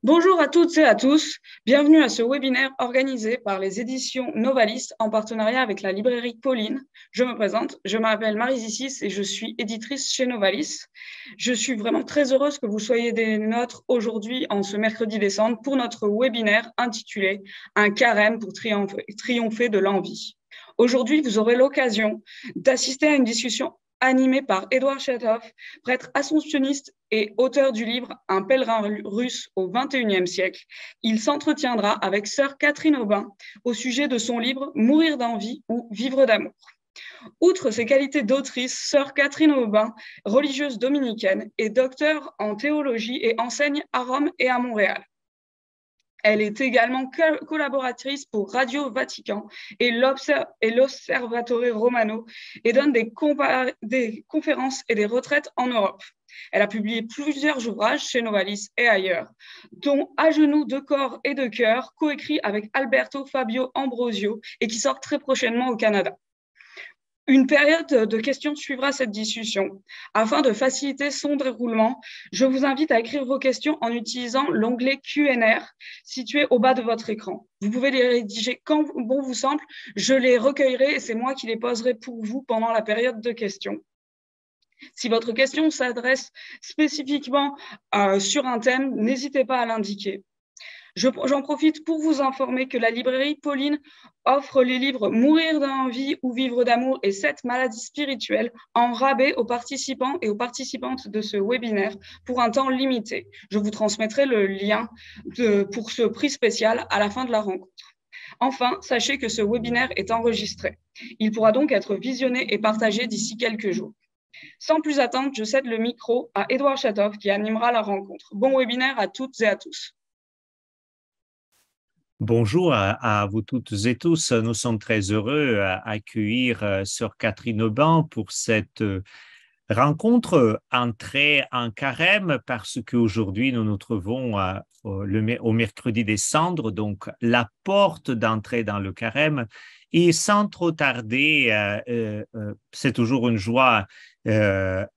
Bonjour à toutes et à tous, bienvenue à ce webinaire organisé par les éditions Novalis en partenariat avec la librairie Pauline. Je me présente, je m'appelle Marie Zissis et je suis éditrice chez Novalis. Je suis vraiment très heureuse que vous soyez des nôtres aujourd'hui en ce mercredi décembre pour notre webinaire intitulé « Un carême pour triompher de l'envie ». Aujourd'hui, vous aurez l'occasion d'assister à une discussion animé par Édouard Chatov, prêtre assomptionniste et auteur du livre « Un pèlerin russe au XXIe siècle ». Il s'entretiendra avec sœur Catherine Aubin au sujet de son livre « Mourir d'envie » ou « Vivre d'amour ». Outre ses qualités d'autrice, sœur Catherine Aubin, religieuse dominicaine, est docteure en théologie et enseigne à Rome et à Montréal. Elle est également collaboratrice pour Radio Vatican et l'Osservatore Romano et donne des conférences et des retraites en Europe. Elle a publié plusieurs ouvrages chez Novalis et ailleurs, dont À genoux de corps et de cœur, coécrit avec Alberto Fabio Ambrosio et qui sort très prochainement au Canada. Une période de questions suivra cette discussion. Afin de faciliter son déroulement, je vous invite à écrire vos questions en utilisant l'onglet Q&R situé au bas de votre écran. Vous pouvez les rédiger quand bon vous semble. Je les recueillerai et c'est moi qui les poserai pour vous pendant la période de questions. Si votre question s'adresse spécifiquement sur un thème, n'hésitez pas à l'indiquer. J'en profite pour vous informer que la librairie Pauline offre les livres « Mourir d'envie » ou « Vivre d'amour » et « 7 maladies spirituelles » en rabais aux participants et aux participantes de ce webinaire pour un temps limité. Je vous transmettrai le lien pour ce prix spécial à la fin de la rencontre. Enfin, sachez que ce webinaire est enregistré. Il pourra donc être visionné et partagé d'ici quelques jours. Sans plus attendre, je cède le micro à Édouard Chatov qui animera la rencontre. Bon webinaire à toutes et à tous. Bonjour à vous toutes et tous. Nous sommes très heureux à accueillir sœur Catherine Aubin pour cette rencontre entrée en carême parce qu'aujourd'hui nous nous trouvons au mercredi des cendres, donc la porte d'entrée dans le carême. Et sans trop tarder, c'est toujours une joie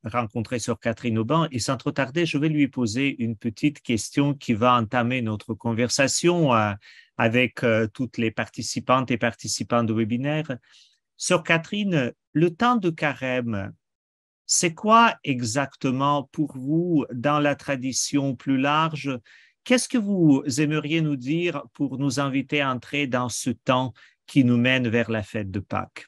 rencontrer sœur Catherine Aubin. Et sans trop tarder, je vais lui poser une petite question qui va entamer notre conversation avec toutes les participantes et participants du webinaire. Sœur Catherine, le temps de carême, c'est quoi exactement pour vous dans la tradition plus large? Qu'est-ce que vous aimeriez nous dire pour nous inviter à entrer dans ce temps qui nous mène vers la fête de Pâques?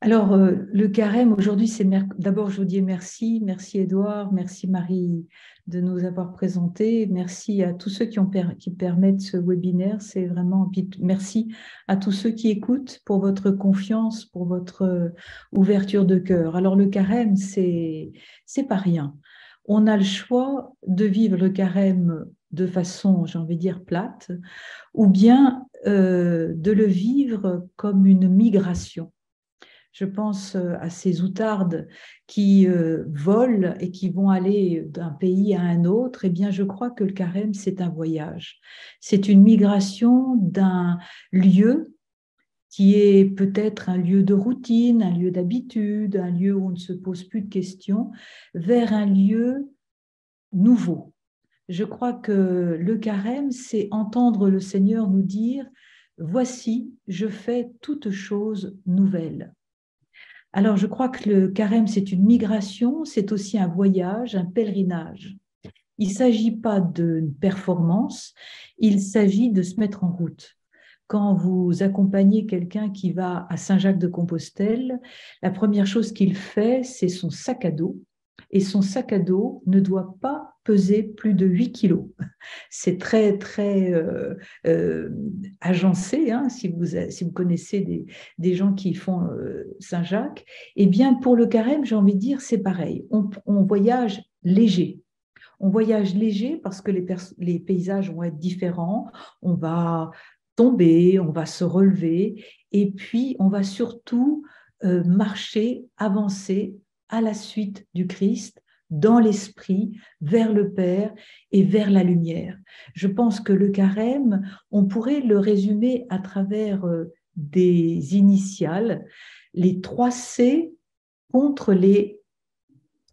Alors, le carême, aujourd'hui, c'est d'abord, je vous dis merci Édouard, merci Marie de nous avoir présenté, merci à tous ceux qui permettent ce webinaire, c'est vraiment, merci à tous ceux qui écoutent pour votre confiance, pour votre ouverture de cœur. Alors, le carême, c'est pas rien. On a le choix de vivre le carême de façon, j'ai envie de dire, plate, ou bien de le vivre comme une migration. Je pense à ces outardes qui volent et qui vont aller d'un pays à un autre. Eh bien, je crois que le carême, c'est un voyage. C'est une migration d'un lieu qui est peut-être un lieu de routine, un lieu d'habitude, un lieu où on ne se pose plus de questions, vers un lieu nouveau. Je crois que le carême, c'est entendre le Seigneur nous dire « Voici, je fais toutes choses nouvelles ». Alors, je crois que le carême, c'est une migration, c'est aussi un voyage, un pèlerinage. Il ne s'agit pas d'une performance, il s'agit de se mettre en route. Quand vous accompagnez quelqu'un qui va à Saint-Jacques-de-Compostelle, la première chose qu'il fait, c'est son sac à dos. Et son sac à dos ne doit pas peser plus de 8 kilos. C'est très, très agencé, hein, si vous connaissez des gens qui font Saint-Jacques. Eh bien, pour le carême, j'ai envie de dire, c'est pareil. On voyage léger. On voyage léger parce que les paysages vont être différents. On va tomber, on va se relever. Et puis, on va surtout marcher, avancer à la suite du Christ, dans l'esprit, vers le Père et vers la lumière. Je pense que le carême, on pourrait le résumer à travers des initiales, les 3 C contre les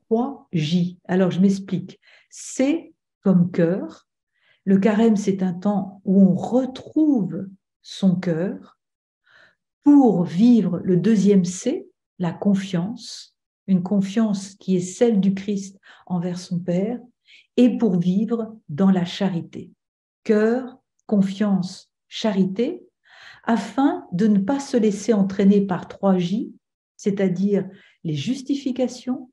3 J. Alors, je m'explique. C comme cœur. Le carême, c'est un temps où on retrouve son cœur pour vivre le deuxième C, la confiance, une confiance qui est celle du Christ envers son Père, et pour vivre dans la charité. Cœur, confiance, charité, afin de ne pas se laisser entraîner par 3J, c'est-à-dire les justifications,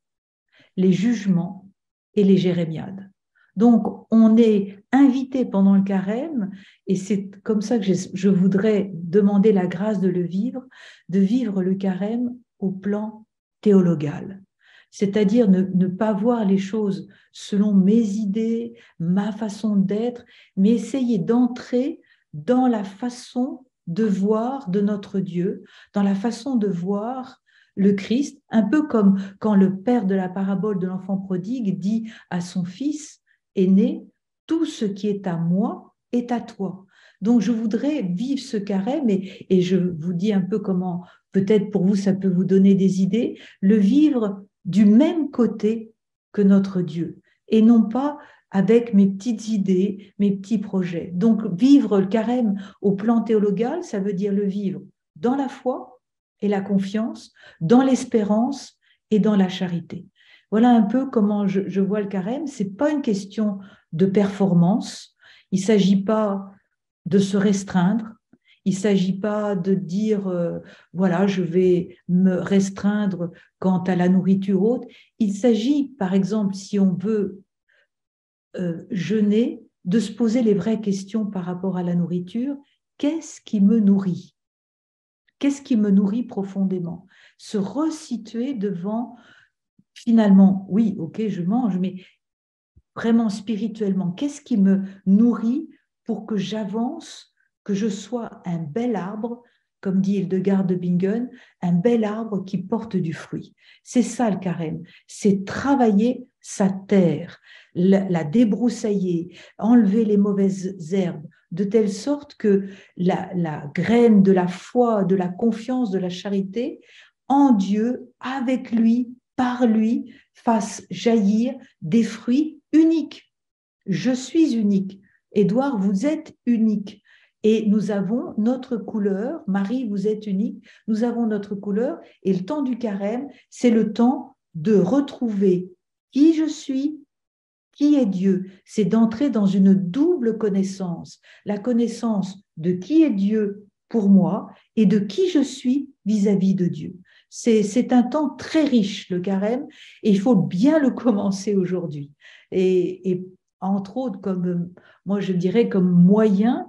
les jugements et les jérémiades. Donc, on est invité pendant le carême, et c'est comme ça que je voudrais demander la grâce de vivre le carême au plan théologal. C'est-à-dire ne pas voir les choses selon mes idées, ma façon d'être, mais essayer d'entrer dans la façon de voir de notre Dieu, dans la façon de voir le Christ, un peu comme quand le père de la parabole de l'enfant prodigue dit à son fils aîné, tout ce qui est à moi est à toi. Donc je voudrais vivre ce carême, et je vous dis un peu comment, peut-être pour vous ça peut vous donner des idées, le vivre du même côté que notre Dieu, et non pas avec mes petites idées, mes petits projets. Donc vivre le carême au plan théologal, ça veut dire le vivre dans la foi et la confiance, dans l'espérance et dans la charité. Voilà un peu comment je vois le carême. Ce n'est pas une question de performance, il ne s'agit pas de se restreindre, il ne s'agit pas de dire voilà, je vais me restreindre quant à la nourriture haute. Il s'agit, par exemple, si on veut jeûner, de se poser les vraies questions par rapport à la nourriture. Qu'est-ce qui me nourrit ? Qu'est-ce qui me nourrit profondément ? Se resituer devant, finalement, oui, ok, je mange, mais vraiment spirituellement, qu'est-ce qui me nourrit pour que j'avance, que je sois un bel arbre, comme dit Hildegard de Bingen, un bel arbre qui porte du fruit. C'est ça le carême, c'est travailler sa terre, la débroussailler, enlever les mauvaises herbes, de telle sorte que la graine de la foi, de la confiance, de la charité, en Dieu, avec lui, par lui, fasse jaillir des fruits uniques. Je suis unique. Édouard, vous êtes unique. Et nous avons notre couleur. Marie, vous êtes unique. Nous avons notre couleur. Et le temps du carême, c'est le temps de retrouver qui je suis, qui est Dieu. C'est d'entrer dans une double connaissance. La connaissance de qui est Dieu pour moi et de qui je suis vis-à-vis de Dieu. C'est un temps très riche, le carême, et il faut bien le commencer aujourd'hui. Et entre autres, comme moi je dirais comme moyen,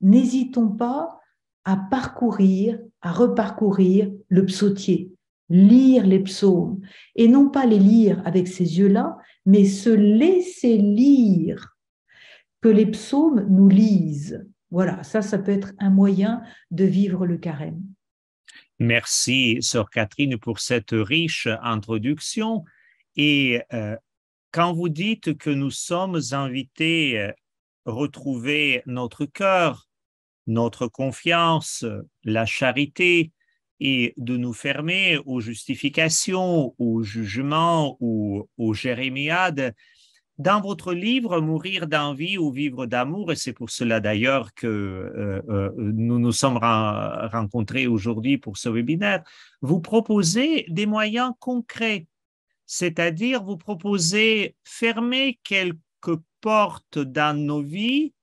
n'hésitons pas à parcourir, à reparcourir le psautier, lire les psaumes, et non pas les lire avec ces yeux-là, mais se laisser lire, que les psaumes nous lisent. Voilà, ça peut être un moyen de vivre le carême. Merci, Sœur Catherine, pour cette riche introduction. Et quand vous dites que nous sommes invités à retrouver notre cœur, notre confiance, la charité, et de nous fermer aux justifications, aux jugements ou aux jérémiades, dans votre livre « Mourir d'envie ou vivre d'amour », et c'est pour cela d'ailleurs que nous nous sommes rencontrés aujourd'hui pour ce webinaire, vous proposez des moyens concrets, c'est-à-dire vous proposez fermer quelques portes dans nos vies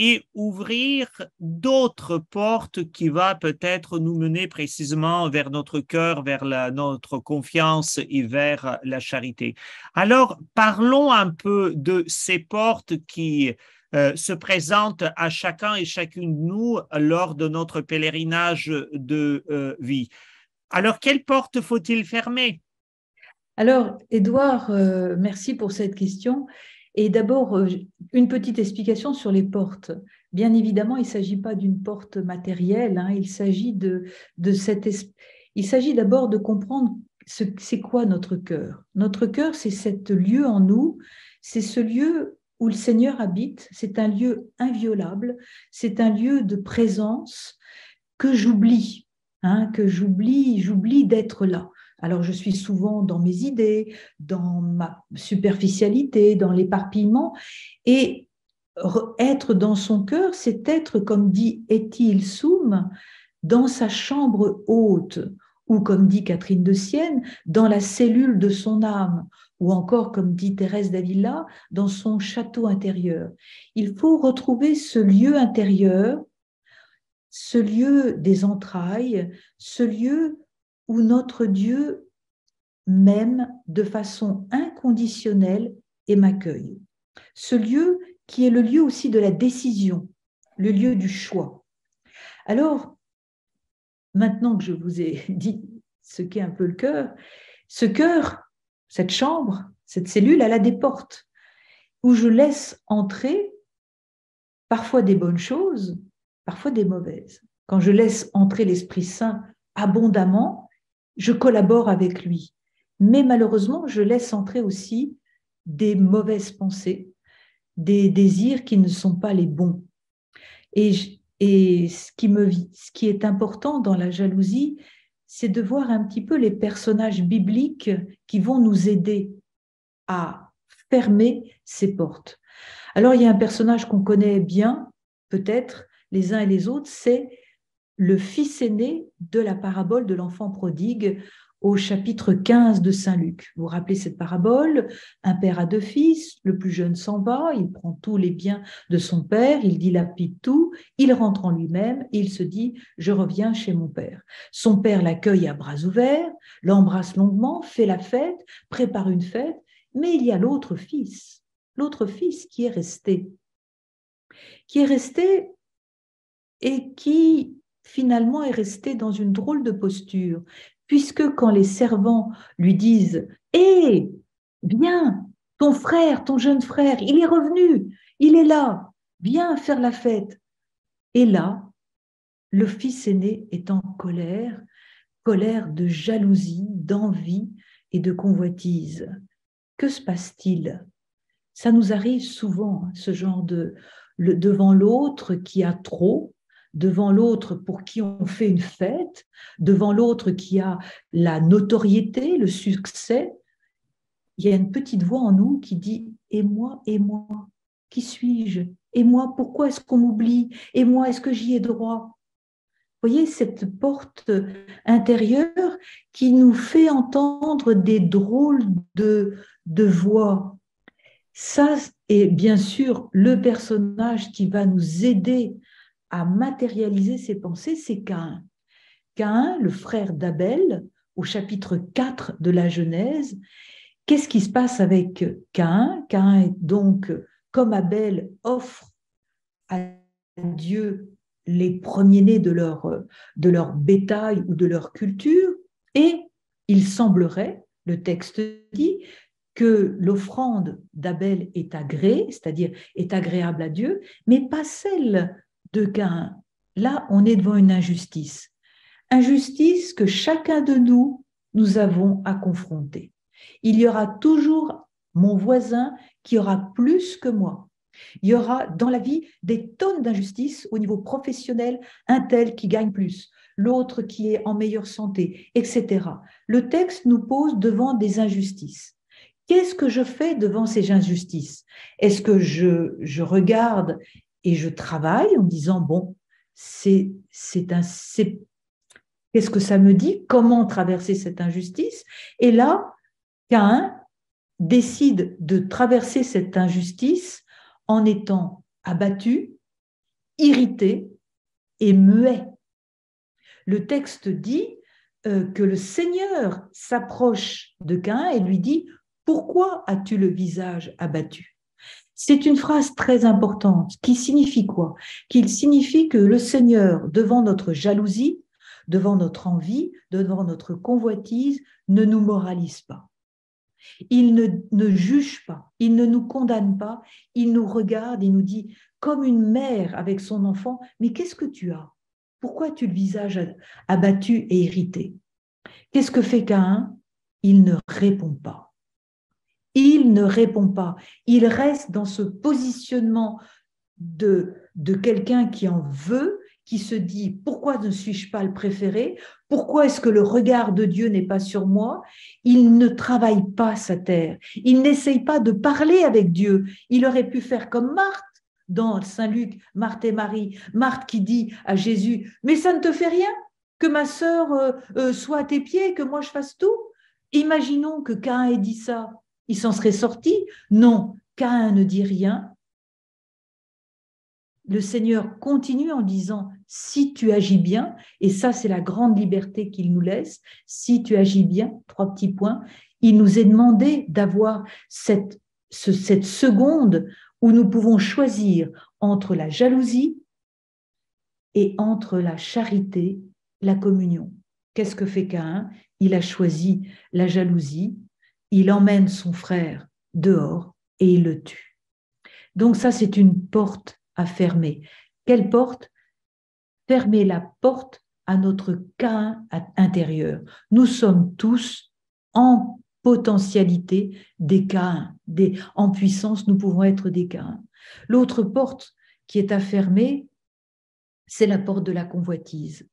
et ouvrir d'autres portes qui vont peut-être nous mener précisément vers notre cœur, vers notre confiance et vers la charité. Alors, parlons un peu de ces portes qui se présentent à chacun et chacune de nous lors de notre pèlerinage de vie. Alors, quelles portes faut-il fermer? Alors, Édouard, merci pour cette question. Et d'abord, une petite explication sur les portes. Bien évidemment, il ne s'agit pas d'une porte matérielle, hein, il s'agit il s'agit d'abord de comprendre c'est quoi notre cœur. Notre cœur, c'est ce lieu en nous, c'est ce lieu où le Seigneur habite, c'est un lieu inviolable, c'est un lieu de présence que j'oublie, hein, que j'oublie d'être là. Alors je suis souvent dans mes idées, dans ma superficialité, dans l'éparpillement, et être dans son cœur, c'est être, comme dit Étil Soum, dans sa chambre haute, ou comme dit Catherine de Sienne, dans la cellule de son âme, ou encore, comme dit Thérèse d'Avila, dans son château intérieur. Il faut retrouver ce lieu intérieur, ce lieu des entrailles, ce lieu où notre Dieu m'aime de façon inconditionnelle et m'accueille. Ce lieu qui est le lieu aussi de la décision, le lieu du choix. Alors, maintenant que je vous ai dit ce qu'est un peu le cœur, ce cœur, cette chambre, cette cellule, elle a des portes où je laisse entrer parfois des bonnes choses, parfois des mauvaises. Quand je laisse entrer l'Esprit Saint abondamment, je collabore avec lui. Mais malheureusement, je laisse entrer aussi des mauvaises pensées, des désirs qui ne sont pas les bons. Et ce qui est important dans la jalousie, c'est de voir un petit peu les personnages bibliques qui vont nous aider à fermer ces portes. Alors, il y a un personnage qu'on connaît bien, peut-être, les uns et les autres, c'est le fils aîné de la parabole de l'enfant prodigue au chapitre 15 de Saint Luc. Vous vous rappelez cette parabole? Un père a deux fils, le plus jeune s'en va, il prend tous les biens de son père, il dilapide tout, il rentre en lui-même et il se dit « je reviens chez mon père ». Son père l'accueille à bras ouverts, l'embrasse longuement, fait la fête, prépare une fête, mais il y a l'autre fils qui est resté et qui finalement est resté dans une drôle de posture, puisque quand les servants lui disent « hé, viens, ton frère, ton jeune frère, il est revenu, il est là, viens faire la fête ». Et là, le fils aîné est en colère, colère de jalousie, d'envie et de convoitise. Que se passe-t-il? Ça nous arrive souvent, ce genre devant l'autre qui a trop, devant l'autre pour qui on fait une fête, devant l'autre qui a la notoriété, le succès. Il y a une petite voix en nous qui dit « et moi, qui suis-je? Et moi, pourquoi est-ce qu'on m'oublie? Et moi, est-ce que j'y ai droit ?» Vous voyez cette porte intérieure qui nous fait entendre des drôles de voix. Ça est bien sûr le personnage qui va nous aider à matérialiser ces pensées, c'est Caïn. Caïn, le frère d'Abel, au chapitre 4 de la Genèse. Qu'est-ce qui se passe avec Caïn? Caïn, donc, comme Abel, offre à Dieu les premiers-nés de leur bétail ou de leur culture, et il semblerait, le texte dit, que l'offrande d'Abel est agréée, c'est-à-dire est agréable à Dieu, mais pas celle de Caïn. Là, on est devant une injustice. Injustice que chacun de nous avons à confronter. Il y aura toujours mon voisin qui aura plus que moi. Il y aura dans la vie des tonnes d'injustices au niveau professionnel, un tel qui gagne plus, l'autre qui est en meilleure santé, etc. Le texte nous pose devant des injustices. Qu'est-ce que je fais devant ces injustices? Est-ce que je regarde et je travaille en me disant, bon, qu'est-ce que ça me dit? Comment traverser cette injustice? Et là, Caïn décide de traverser cette injustice en étant abattu, irrité et muet. Le texte dit que le Seigneur s'approche de Caïn et lui dit « Pourquoi as-tu le visage abattu ?» C'est une phrase très importante qui signifie quoi? Qu'il signifie que le Seigneur, devant notre jalousie, devant notre envie, devant notre convoitise, ne nous moralise pas. Il ne juge pas, il ne nous condamne pas, il nous regarde, il nous dit, comme une mère avec son enfant, mais qu'est-ce que tu as? Pourquoi as-tu le visage abattu et irrité? Qu'est-ce que fait Caïn? Il ne répond pas. Il ne répond pas. Il reste dans ce positionnement de quelqu'un qui en veut, qui se dit « Pourquoi ne suis-je pas le préféré? Pourquoi est-ce que le regard de Dieu n'est pas sur moi ?» Il ne travaille pas sa terre. Il n'essaye pas de parler avec Dieu. Il aurait pu faire comme Marthe dans Saint Luc, Marthe et Marie. Marthe qui dit à Jésus « Mais ça ne te fait rien que ma sœur soit à tes pieds, que moi je fasse tout ?» Imaginons que Caïn ait dit ça. Il s'en serait sorti? Non, Caïn ne dit rien. Le Seigneur continue en disant « Si tu agis bien », et ça c'est la grande liberté qu'il nous laisse, « Si tu agis bien », 3 petits points, il nous est demandé d'avoir cette seconde où nous pouvons choisir entre la jalousie et entre la charité, la communion. Qu'est-ce que fait Caïn? Il a choisi la jalousie, il emmène son frère dehors et il le tue. Donc ça, c'est une porte à fermer. Quelle porte? Fermer la porte à notre Caïn intérieur. Nous sommes tous en potentialité des Caïns, en puissance, nous pouvons être des Caïns. L'autre porte qui est à fermer, c'est la porte de la convoitise.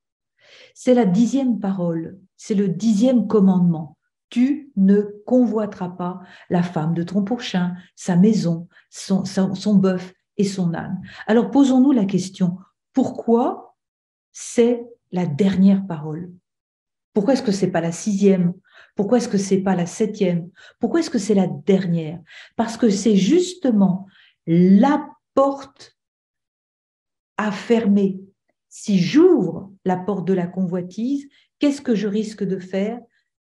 C'est la 10e parole, c'est le 10e commandement. Tu ne convoiteras pas la femme de ton prochain, sa maison, son bœuf et son âne. Alors posons-nous la question, pourquoi c'est la dernière parole? Pourquoi est-ce que ce n'est pas la 6e? Pourquoi est-ce que ce n'est pas la 7e? Pourquoi est-ce que c'est la dernière? Parce que c'est justement la porte à fermer. Si j'ouvre la porte de la convoitise, qu'est-ce que je risque de faire?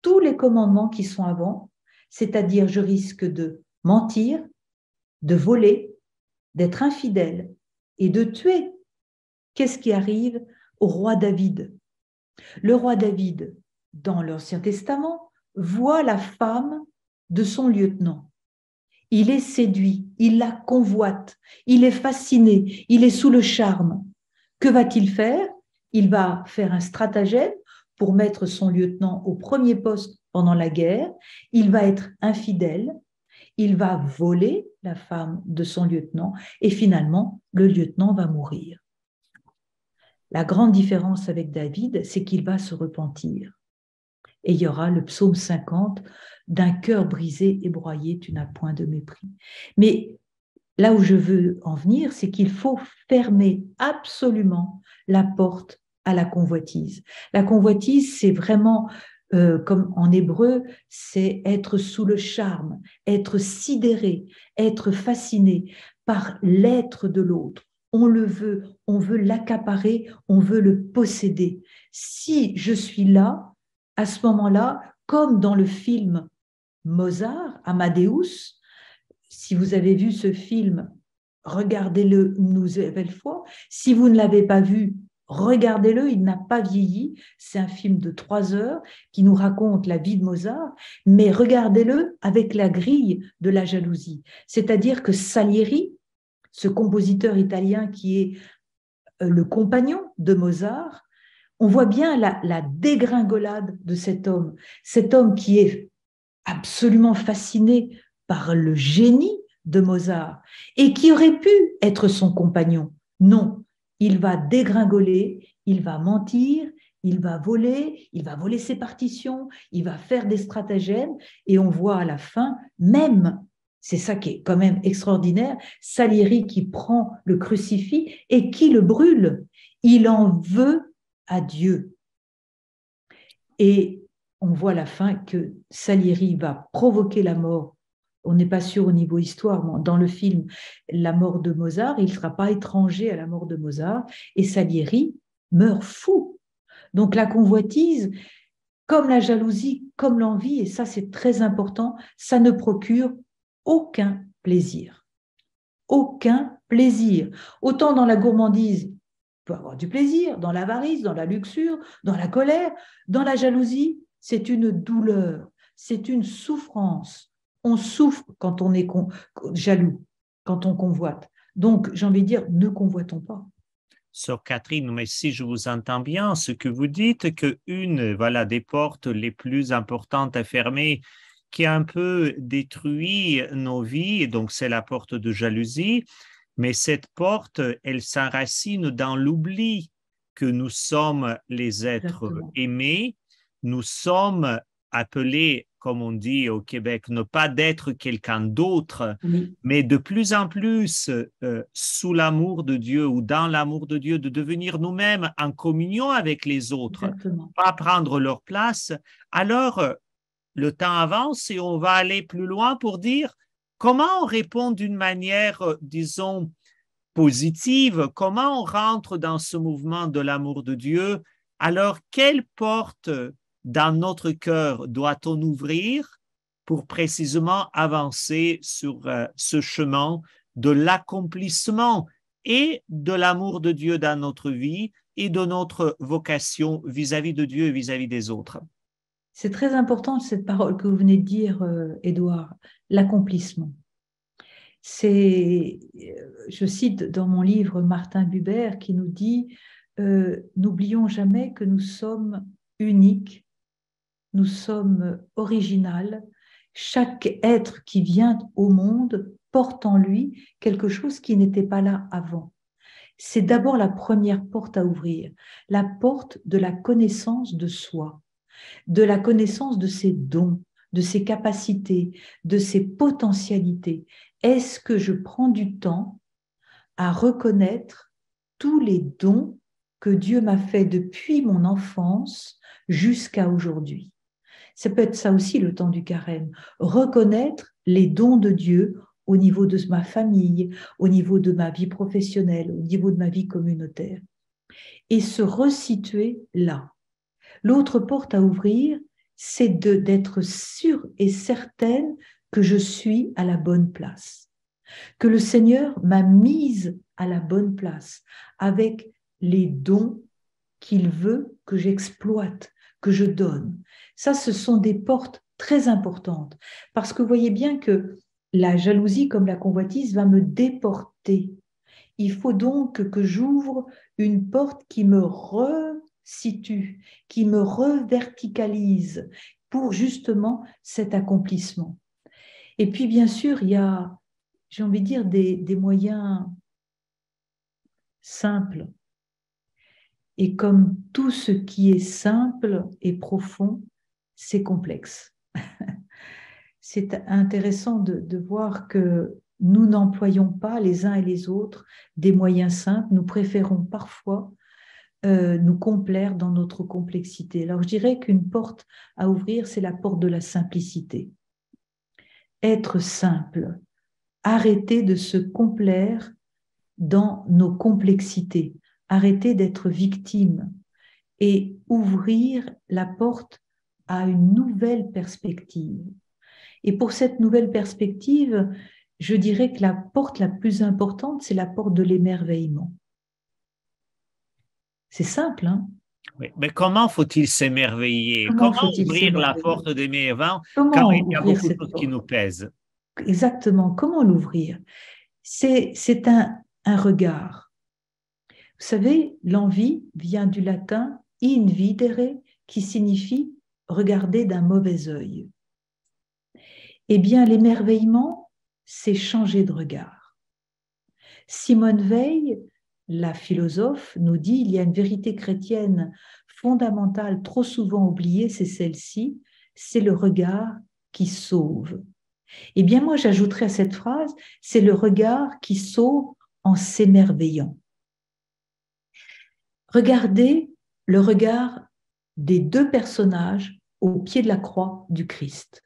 Tous les commandements qui sont avant, c'est-à-dire je risque de mentir, de voler, d'être infidèle et de tuer. Qu'est-ce qui arrive au roi David? Le roi David, dans l'Ancien Testament, voit la femme de son lieutenant. Il est séduit, il la convoite, il est fasciné, il est sous le charme. Que va-t-il faire? Il va faire un stratagème pour mettre son lieutenant au premier poste pendant la guerre. Il va être infidèle, il va voler la femme de son lieutenant et finalement, le lieutenant va mourir. La grande différence avec David, c'est qu'il va se repentir. Et il y aura le psaume 50, « D'un cœur brisé et broyé, tu n'as point de mépris. » Mais là où je veux en venir, c'est qu'il faut fermer absolument la porte à la convoitise. La convoitise, c'est vraiment, comme en hébreu, c'est être sous le charme, être sidéré, être fasciné par l'être de l'autre. On le veut, on veut l'accaparer, on veut le posséder. Si je suis là, à ce moment-là, comme dans le film Mozart, Amadeus, si vous avez vu ce film, regardez-le une nouvelle fois. Si vous ne l'avez pas vu, regardez-le, il n'a pas vieilli. C'est un film de 3 heures qui nous raconte la vie de Mozart, mais regardez-le avec la grille de la jalousie. C'est-à-dire que Salieri, ce compositeur italien qui est le compagnon de Mozart, on voit bien la dégringolade de cet homme qui est absolument fasciné par le génie de Mozart et qui aurait pu être son compagnon. Non, il va dégringoler, il va mentir, il va voler ses partitions, il va faire des stratagèmes et on voit à la fin, même, c'est ça qui est quand même extraordinaire, Salieri qui prend le crucifix et qui le brûle. Il en veut à Dieu. Et on voit à la fin que Salieri va provoquer la mort. On n'est pas sûr au niveau histoire, mais dans le film, la mort de Mozart, il ne sera pas étranger à la mort de Mozart, et Salieri meurt fou. Donc la convoitise, comme la jalousie, comme l'envie, et ça c'est très important, ça ne procure aucun plaisir. Aucun plaisir. Autant dans la gourmandise, on peut avoir du plaisir, dans l'avarice, dans la luxure, dans la colère, dans la jalousie, c'est une douleur, c'est une souffrance. On souffre quand on est jaloux, quand on convoite. Donc, j'ai envie de dire, ne convoitons pas. Sœur Catherine, mais si je vous entends bien, ce que vous dites, qu'une des portes les plus importantes à fermer, qui a un peu détruit nos vies, donc c'est la porte de jalousie, mais cette porte, elle s'enracine dans l'oubli que nous sommes les êtres Exactement. aimés, nous sommes appelés, comme on dit au Québec, ne pas d'être quelqu'un d'autre, Oui, mais de plus en plus sous l'amour de Dieu ou dans l'amour de Dieu, de devenir nous-mêmes en communion avec les autres, exactement. pas prendre leur place. Alors, le temps avance et on va aller plus loin pour dire comment on répond d'une manière, disons, positive, comment on rentre dans ce mouvement de l'amour de Dieu. Alors, quelle porte dans notre cœur doit-on ouvrir pour précisément avancer sur ce chemin de l'accomplissement et de l'amour de Dieu dans notre vie et de notre vocation vis-à-vis de Dieu et vis-à-vis des autres? C'est très important cette parole que vous venez de dire, Édouard, l'accomplissement. Je cite dans mon livre Martin Buber qui nous dit n'oublions jamais que nous sommes uniques, nous sommes original. Chaque être qui vient au monde porte en lui quelque chose qui n'était pas là avant. C'est d'abord la première porte à ouvrir, la porte de la connaissance de soi, de la connaissance de ses dons, de ses capacités, de ses potentialités. Est-ce que je prends du temps à reconnaître tous les dons que Dieu m'a fait depuis mon enfance jusqu'à aujourd'hui? Ça peut être ça aussi le temps du carême, reconnaître les dons de Dieu au niveau de ma famille, au niveau de ma vie professionnelle, au niveau de ma vie communautaire, et se resituer là. L'autre porte à ouvrir, c'est d'être sûre et certaine que je suis à la bonne place, que le Seigneur m'a mise à la bonne place avec les dons qu'il veut que j'exploite, que je donne. Ça, ce sont des portes très importantes parce que vous voyez bien que la jalousie comme la convoitise va me déporter. Il faut donc que j'ouvre une porte qui me resitue, qui me reverticalise pour justement cet accomplissement. Et puis, bien sûr, il y a, j'ai envie de dire, des moyens simples. Et comme tout ce qui est simple et profond, c'est complexe. C'est intéressant de voir que nous n'employons pas les uns et les autres des moyens simples. Nous préférons parfois nous complaire dans notre complexité. Alors je dirais qu'une porte à ouvrir, c'est la porte de la simplicité. Être simple, arrêter de se complaire dans nos complexités, arrêter d'être victime et ouvrir la porte à une nouvelle perspective. Et pour cette nouvelle perspective, je dirais que la porte la plus importante, c'est la porte de l'émerveillement. C'est simple, hein? Oui, mais comment faut-il s'émerveiller? Comment Comment faut-il ouvrir la s'émerveiller? porte des meilleurs quand Comment il y a ouvrir beaucoup de cette choses qui nous porte? pèsent? Exactement, comment l'ouvrir? C'est un regard. Vous savez, l'envie vient du latin invidere, qui signifie regarder d'un mauvais œil. Eh bien, l'émerveillement, c'est changer de regard. Simone Veil, la philosophe, nous dit il y a une vérité chrétienne fondamentale, trop souvent oubliée, c'est celle-ci, c'est le regard qui sauve. Eh bien, moi, j'ajouterais à cette phrase, c'est le regard qui sauve en s'émerveillant. Regardez le regard des deux personnages au pied de la croix du Christ.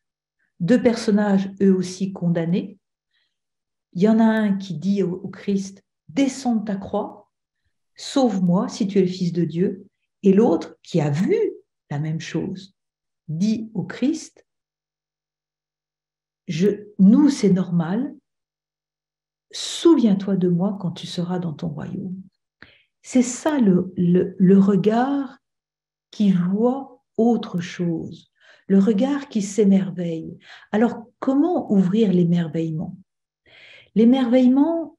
Deux personnages eux aussi condamnés. Il y en a un qui dit au Christ, descends de ta croix, sauve-moi si tu es le Fils de Dieu. Et l'autre qui a vu la même chose, dit au Christ, nous c'est normal, souviens-toi de moi quand tu seras dans ton royaume. C'est ça le regard qui voit autre chose, le regard qui s'émerveille. Alors, comment ouvrir l'émerveillement? L'émerveillement,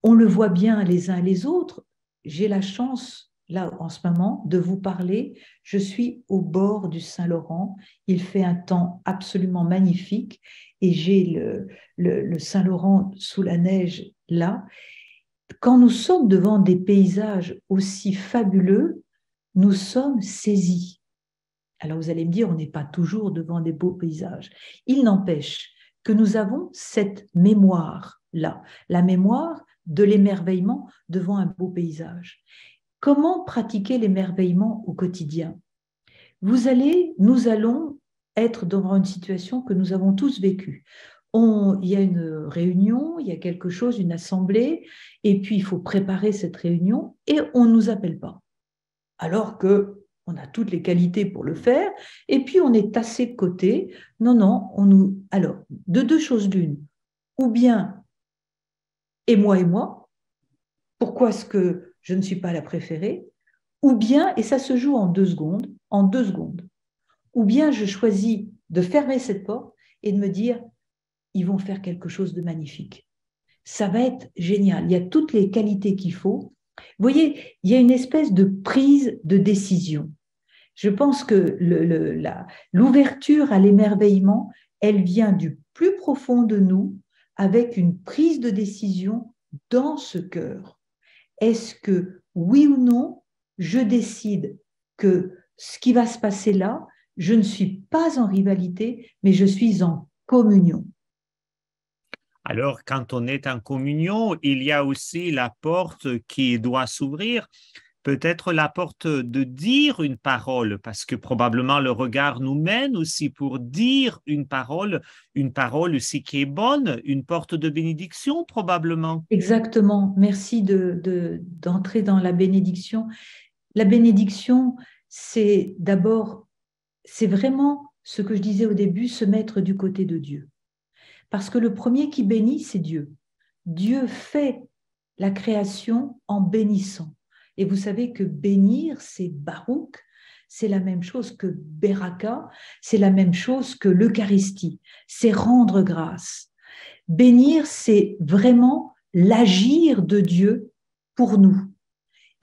on le voit bien les uns et les autres. J'ai la chance, là, en ce moment, de vous parler. Je suis au bord du Saint-Laurent. Il fait un temps absolument magnifique et j'ai le Saint-Laurent sous la neige là. quand nous sommes devant des paysages aussi fabuleux, nous sommes saisis. Alors vous allez me dire, on n'est pas toujours devant des beaux paysages. Il n'empêche que nous avons cette mémoire-là, la mémoire de l'émerveillement devant un beau paysage. Comment pratiquer l'émerveillement au quotidien? Nous allons être devant une situation que nous avons tous vécue. Il y a une réunion, il y a quelque chose, une assemblée, et puis il faut préparer cette réunion et on ne nous appelle pas. Alors qu'on a toutes les qualités pour le faire, et puis on est tassé de côté. Non, alors, de deux choses l'une, ou bien, et moi, pourquoi est-ce que je ne suis pas la préférée? Ou bien, et ça se joue en 2 secondes, ou bien je choisis de fermer cette porte et de me dire, ils vont faire quelque chose de magnifique. Ça va être génial, il y a toutes les qualités qu'il faut. Vous voyez, il y a une espèce de prise de décision. Je pense que l'ouverture à l'émerveillement, elle vient du plus profond de nous avec une prise de décision dans ce cœur. Est-ce que, oui ou non, je décide que ce qui va se passer là, je ne suis pas en rivalité, mais je suis en communion. Alors, quand on est en communion, il y a aussi la porte qui doit s'ouvrir, peut-être la porte de dire une parole, parce que probablement le regard nous mène aussi pour dire une parole aussi qui est bonne, une porte de bénédiction probablement. Exactement, merci d'entrer dans la bénédiction. La bénédiction, c'est vraiment ce que je disais au début, se mettre du côté de Dieu. Parce que le premier qui bénit, c'est Dieu. Dieu fait la création en bénissant. Et vous savez que bénir, c'est Barouk, c'est la même chose que Beraka, c'est la même chose que l'Eucharistie, c'est rendre grâce. Bénir, c'est vraiment l'agir de Dieu pour nous.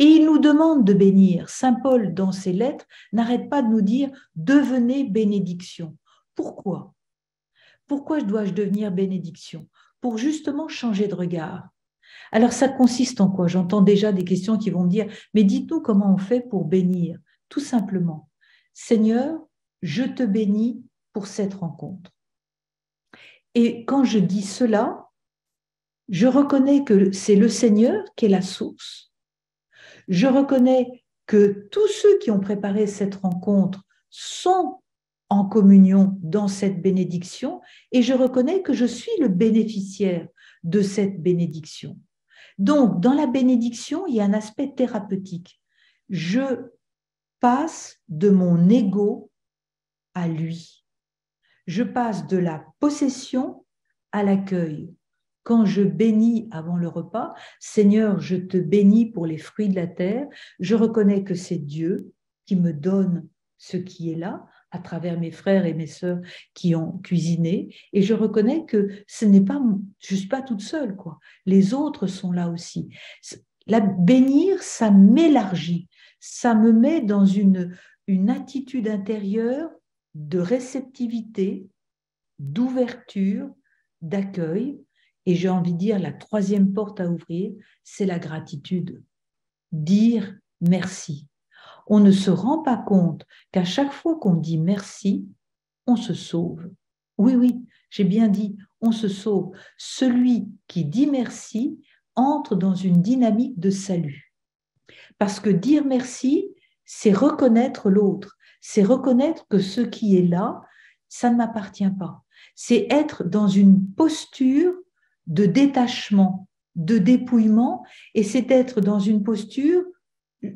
Et il nous demande de bénir. Saint Paul, dans ses lettres, n'arrête pas de nous dire « devenez bénédiction ». Pourquoi ? Pourquoi dois-je devenir bénédiction? Pour justement changer de regard. Alors ça consiste en quoi? J'entends déjà des questions qui vont me dire « mais dites-nous comment on fait pour bénir ?» Tout simplement, Seigneur, je te bénis pour cette rencontre. Et quand je dis cela, je reconnais que c'est le Seigneur qui est la source. Je reconnais que tous ceux qui ont préparé cette rencontre sont en communion dans cette bénédiction et je reconnais que je suis le bénéficiaire de cette bénédiction. Donc, dans la bénédiction, il y a un aspect thérapeutique. Je passe de mon ego à lui. Je passe de la possession à l'accueil. Quand je bénis avant le repas, Seigneur, je te bénis pour les fruits de la terre, je reconnais que c'est Dieu qui me donne ce qui est là, à travers mes frères et mes sœurs qui ont cuisiné, et je reconnais que je ne suis pas toute seule, quoi. Les autres sont là aussi. La bénir, ça m'élargit, ça me met dans une attitude intérieure de réceptivité, d'ouverture, d'accueil. Et j'ai envie de dire, la troisième porte à ouvrir, c'est la gratitude. Dire merci. On ne se rend pas compte qu'à chaque fois qu'on dit merci, on se sauve. Oui, j'ai bien dit, on se sauve. Celui qui dit merci entre dans une dynamique de salut. Parce que dire merci, c'est reconnaître l'autre, c'est reconnaître que ce qui est là, ça ne m'appartient pas. C'est être dans une posture de détachement, de dépouillement, et c'est être dans une posture,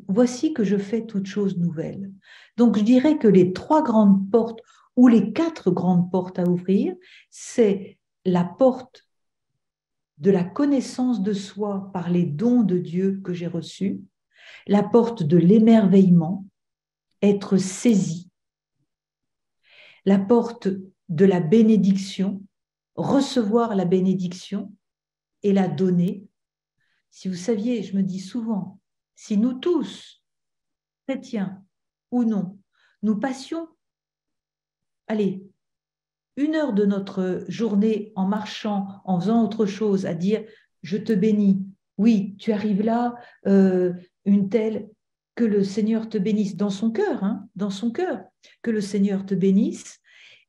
voici que je fais toute chose nouvelle. Donc je dirais que les 3 grandes portes ou les 4 grandes portes à ouvrir, c'est la porte de la connaissance de soi par les dons de Dieu que j'ai reçus, la porte de l'émerveillement, être saisi, la porte de la bénédiction, recevoir la bénédiction et la donner. Si vous saviez, je me dis souvent, si nous tous, chrétiens ou non, nous passions, 1 heure de notre journée en marchant, en faisant autre chose, à dire « je te bénis oui, tu arrives là, une telle, que le Seigneur te bénisse dans son cœur, hein, dans son cœur, que le Seigneur te bénisse.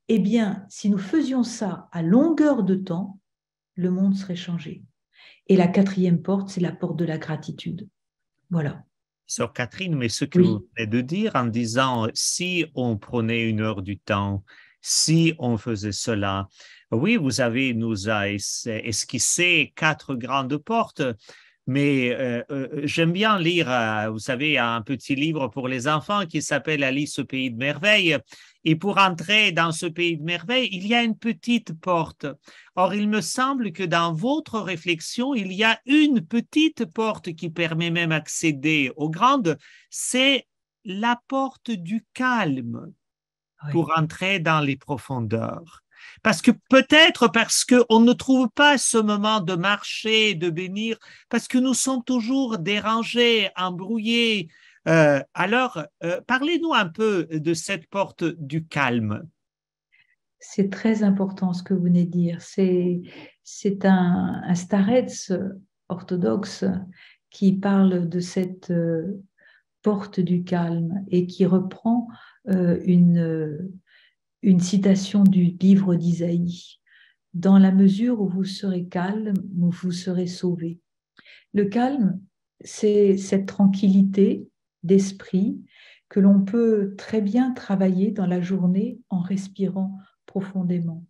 Eh bien, si nous faisions ça à longueur de temps, le monde serait changé. Et la quatrième porte, c'est la porte de la gratitude. Voilà. Sœur Catherine, mais ce que vous Oui, venez de dire en disant si on prenait une heure du temps, si on faisait cela, oui, nous a esquissé quatre grandes portes, mais j'aime bien lire, vous savez, un petit livre pour les enfants qui s'appelle Alice au pays de merveilles. Et pour entrer dans ce pays de merveilles, il y a une petite porte. Or, il me semble que dans votre réflexion, il y a une petite porte qui permet même d'accéder aux grandes, c'est la porte du calme oui. pour entrer dans les profondeurs. Parce que peut-être parce qu'on ne trouve pas ce moment de marcher, de bénir, parce que nous sommes toujours dérangés, embrouillés. Parlez-nous un peu de cette porte du calme. C'est très important ce que vous venez de dire. C'est un starets orthodoxe qui parle de cette porte du calme et qui reprend une citation du livre d'Isaïe. Dans la mesure où vous serez calme, vous serez sauvés. Le calme, c'est cette tranquillité d'esprit que l'on peut très bien travailler dans la journée en respirant profondément.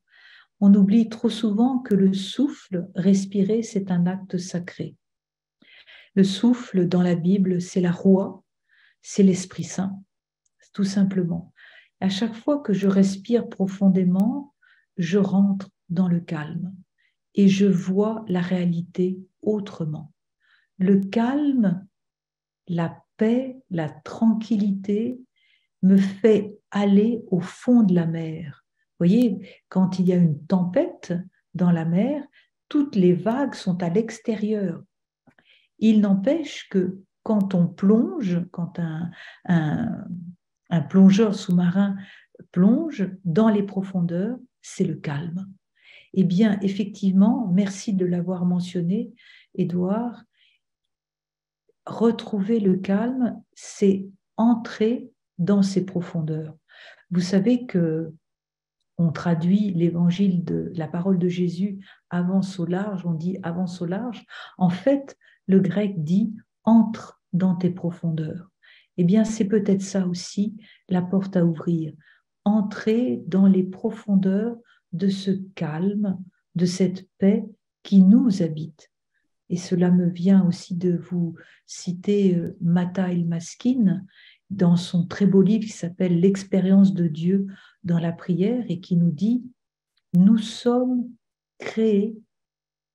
On oublie trop souvent que le souffle, respirer, c'est un acte sacré. Le souffle dans la Bible, c'est la Roua, c'est l'Esprit Saint, tout simplement. À chaque fois que je respire profondément, je rentre dans le calme et je vois la réalité autrement. Le calme, la paix, la tranquillité me fait aller au fond de la mer. Vous voyez, quand il y a une tempête dans la mer, toutes les vagues sont à l'extérieur. Il n'empêche que quand on plonge, quand un plongeur sous-marin plonge dans les profondeurs, c'est le calme. Eh bien, effectivement, merci de l'avoir mentionné, Édouard, retrouver le calme, c'est entrer dans ces profondeurs. Vous savez que on traduit l'évangile de la parole de Jésus avance au large, on dit avance au large. En fait, le grec dit entre dans tes profondeurs. Eh bien, c'est peut-être ça aussi la porte à ouvrir. Entrer dans les profondeurs de ce calme, de cette paix qui nous habite. Et cela me vient aussi de vous citer Mata El-Maskin dans son très beau livre qui s'appelle L'expérience de Dieu dans la prière et qui nous dit « Nous sommes créés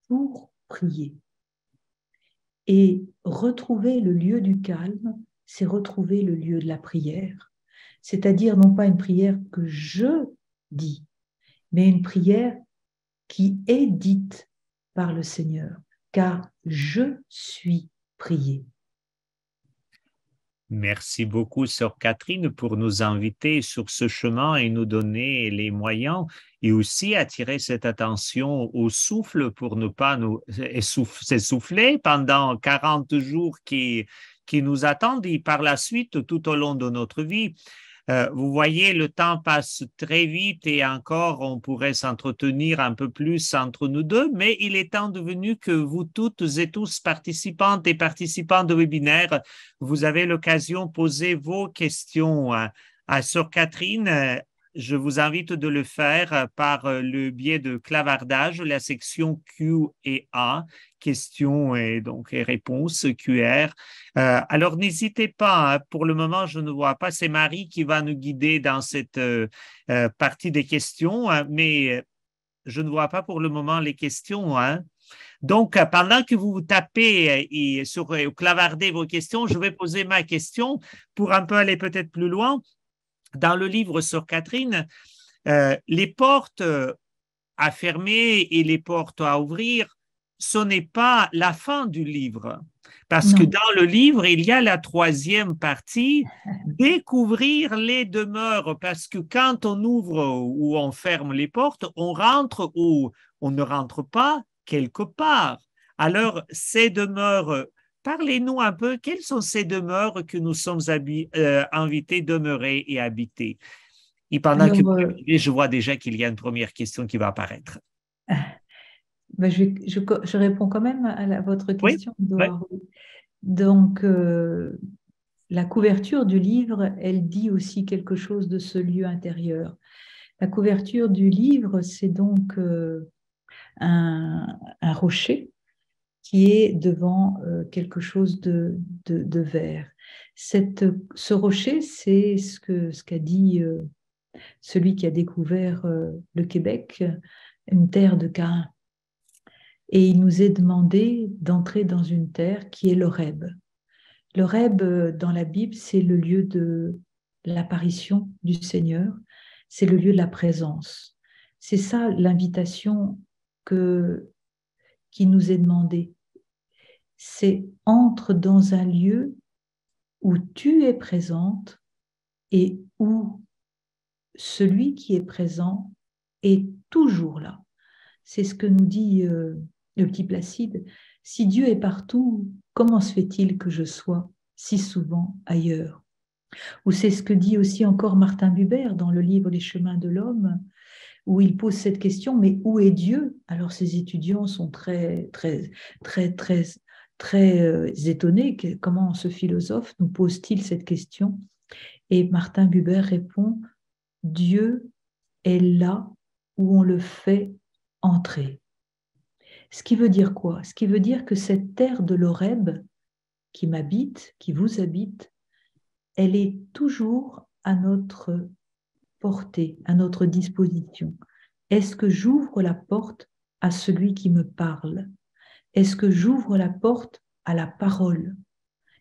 pour prier ». Et retrouver le lieu du calme, c'est retrouver le lieu de la prière. C'est-à-dire non pas une prière que je dis, mais une prière qui est dite par le Seigneur, car je suis prié. Merci beaucoup, Sœur Catherine, pour nous inviter sur ce chemin et nous donner les moyens et aussi attirer cette attention au souffle pour ne pas nous s'essouffler pendant 40 jours qui nous attendent et par la suite tout au long de notre vie. Vous voyez, le temps passe très vite et encore, on pourrait s'entretenir un peu plus entre nous deux, mais il est temps devenu que vous toutes et tous, participantes et participants de webinaire, vous avez l'occasion de poser vos questions à Sœur Catherine. Je vous invite de le faire par le biais de clavardage, la section Q&A, questions et donc et réponses QR. Alors, n'hésitez pas, hein, pour le moment, je ne vois pas, c'est Marie qui va nous guider dans cette partie des questions, hein, mais je ne vois pas pour le moment les questions. Hein. Donc, pendant que vous tapez et clavardez vos questions, je vais poser ma question pour un peu aller peut-être plus loin. Dans le livre sur Catherine, les portes à fermer et les portes à ouvrir, ce n'est pas la fin du livre. Parce que Non. dans le livre, il y a la troisième partie, découvrir les demeures. Parce que quand on ouvre ou on ferme les portes, on rentre ou on ne rentre pas quelque part. Alors, ces demeures, parlez-nous un peu, quelles sont ces demeures que nous sommes invités demeurer et habiter? Et pendant que Alors, je vois déjà qu'il y a une première question qui va apparaître. ben, je réponds quand même à votre Oui, question, oui. Edouard. Donc, la couverture du livre, elle dit aussi quelque chose de ce lieu intérieur. La couverture du livre, c'est donc un rocher qui est devant quelque chose de vert. Ce rocher, c'est ce qu'a dit celui qui a découvert le Québec, une terre de Caïn. Et il nous est demandé d'entrer dans une terre qui est l'Horeb. L'Horeb, dans la Bible, c'est le lieu de l'apparition du Seigneur, c'est le lieu de la présence. C'est ça l'invitation qui nous est demandée. C'est entre dans un lieu où tu es présente et où celui qui est présent est toujours là. C'est ce que nous dit le petit Placide. Si Dieu est partout, comment se fait-il que je sois si souvent ailleurs? Ou c'est ce que dit aussi encore Martin Buber dans le livre Les chemins de l'homme, où il pose cette question, mais où est Dieu? Alors ses étudiants sont très étonnés. Comment ce philosophe nous pose-t-il cette question? Et Martin Buber répond, Dieu est là où on le fait entrer. Ce qui veut dire quoi? Ce qui veut dire que cette terre de l'Horeb qui m'habite, qui vous habite, elle est toujours à notre portée, à notre disposition. Est-ce que j'ouvre la porte à celui qui me parle? Est-ce que j'ouvre la porte à la parole?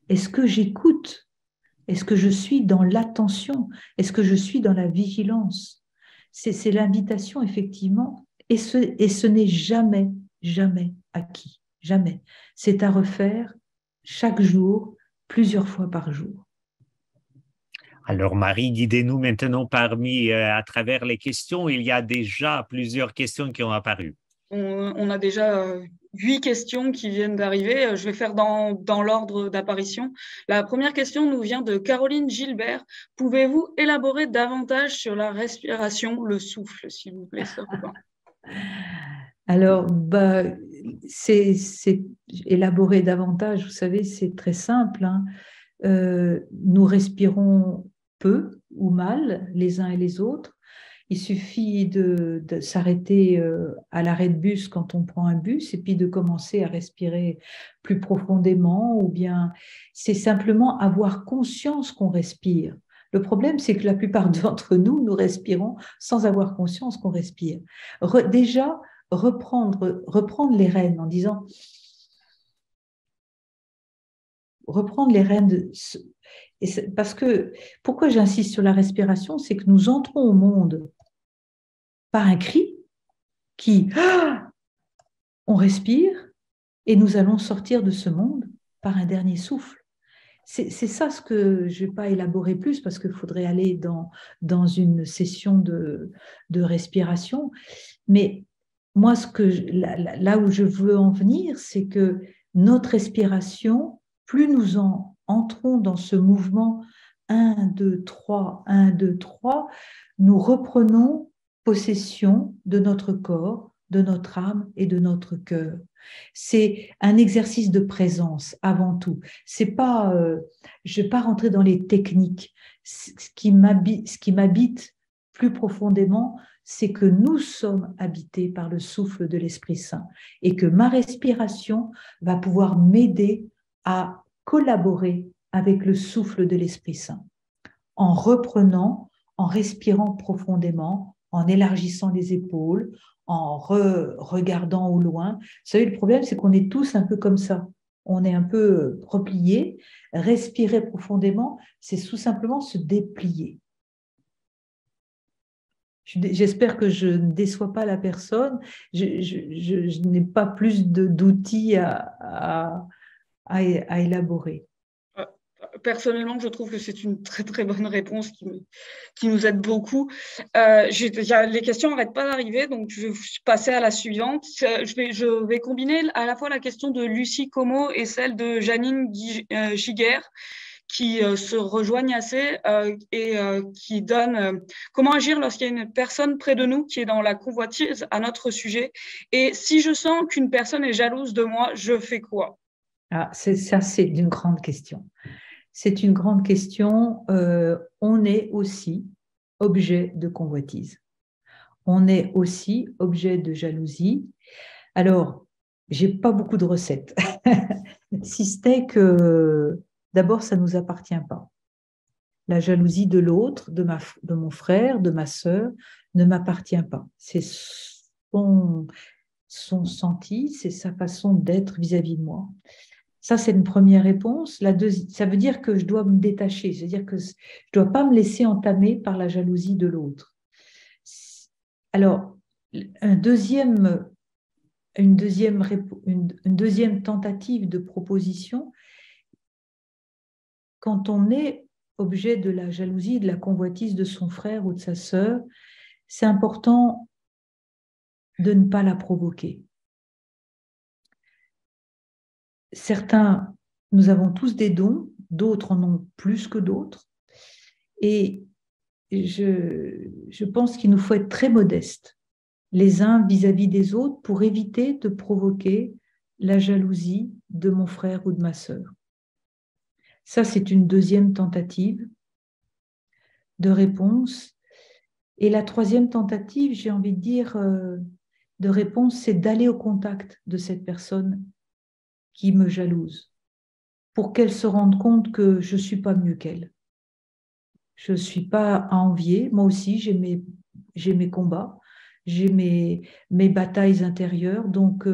Est-ce que j'écoute? Est-ce que je suis dans l'attention? Est-ce que je suis dans la vigilance? C'est l'invitation, effectivement, et ce n'est jamais, jamais acquis. Jamais. C'est à refaire chaque jour, plusieurs fois par jour. Alors, Marie, guidez-nous maintenant à travers les questions. Il y a déjà plusieurs questions qui ont apparu. On a déjà 8 questions qui viennent d'arriver. Je vais faire dans l'ordre d'apparition. La première question nous vient de Caroline Gilbert. Pouvez-vous élaborer davantage sur la respiration, le souffle, s'il vous plaît, Sopin? Alors, c'est élaborer davantage, vous savez, c'est très simple, hein. Nous respirons peu ou mal les uns et les autres. Il suffit de s'arrêter à l'arrêt de bus quand on prend un bus et puis de commencer à respirer plus profondément, ou bien c'est simplement avoir conscience qu'on respire. Le problème, c'est que la plupart d'entre nous, nous respirons sans avoir conscience qu'on respire. Déjà, reprendre les rênes en disant... reprendre les rênes parce que pourquoi j'insiste sur la respiration, c'est que nous entrons au monde par un cri qui on respire et nous allons sortir de ce monde par un dernier souffle. C'est ça ce que je ne vais pas élaborer plus parce qu'il faudrait aller dans une session de respiration. Mais moi, là où je veux en venir, c'est que notre respiration, plus nous entrons dans ce mouvement 1, 2, 3, 1, 2, 3, nous reprenons possession de notre corps, de notre âme et de notre cœur. C'est un exercice de présence avant tout. C'est pas, je ne vais pas rentrer dans les techniques. Ce qui m'habite plus profondément, c'est que nous sommes habités par le souffle de l'Esprit Saint et que ma respiration va pouvoir m'aider à collaborer avec le souffle de l'Esprit Saint en reprenant, en respirant profondément, en élargissant les épaules, en regardant au loin. Vous savez, le problème, c'est qu'on est tous un peu comme ça. On est un peu repliés. Respirer profondément, c'est tout simplement se déplier. J'espère que je ne déçois pas la personne. Je n'ai pas plus d'outils à élaborer. Personnellement, je trouve que c'est une très très bonne réponse qui nous aide beaucoup. Les questions n'arrêtent pas d'arriver, donc je vais passer à la suivante. Je vais combiner à la fois la question de Lucie Como et celle de Janine Giguère, qui se rejoignent assez et qui donnent comment agir lorsqu'il y a une personne près de nous qui est dans la convoitise à notre sujet. Et si je sens qu'une personne est jalouse de moi, je fais quoi? Ah, c'est une grande question. C'est une grande question. On est aussi objet de convoitise. On est aussi objet de jalousie. Alors, j'ai pas beaucoup de recettes, si ce n'est que d'abord, ça ne nous appartient pas. La jalousie de l'autre, de mon frère, de ma sœur, ne m'appartient pas. C'est son senti, c'est sa façon d'être vis-à-vis de moi. Ça, c'est une première réponse. Ça veut dire que je dois me détacher, c'est-à-dire que je ne dois pas me laisser entamer par la jalousie de l'autre. Alors, une deuxième tentative de proposition, quand on est objet de la jalousie, de la convoitise de son frère ou de sa sœur, c'est important de ne pas la provoquer. Certains, nous avons tous des dons, d'autres en ont plus que d'autres. Et je pense qu'il nous faut être très modestes, les uns vis-à-vis des autres, pour éviter de provoquer la jalousie de mon frère ou de ma sœur. Ça, c'est une deuxième tentative de réponse. Et la troisième tentative, j'ai envie de dire, de réponse, c'est d'aller au contact de cette personne qui me jalouse, pour qu'elle se rende compte que je ne suis pas mieux qu'elle. Je ne suis pas à envier. Moi aussi, j'ai mes combats, j'ai mes batailles intérieures. Donc,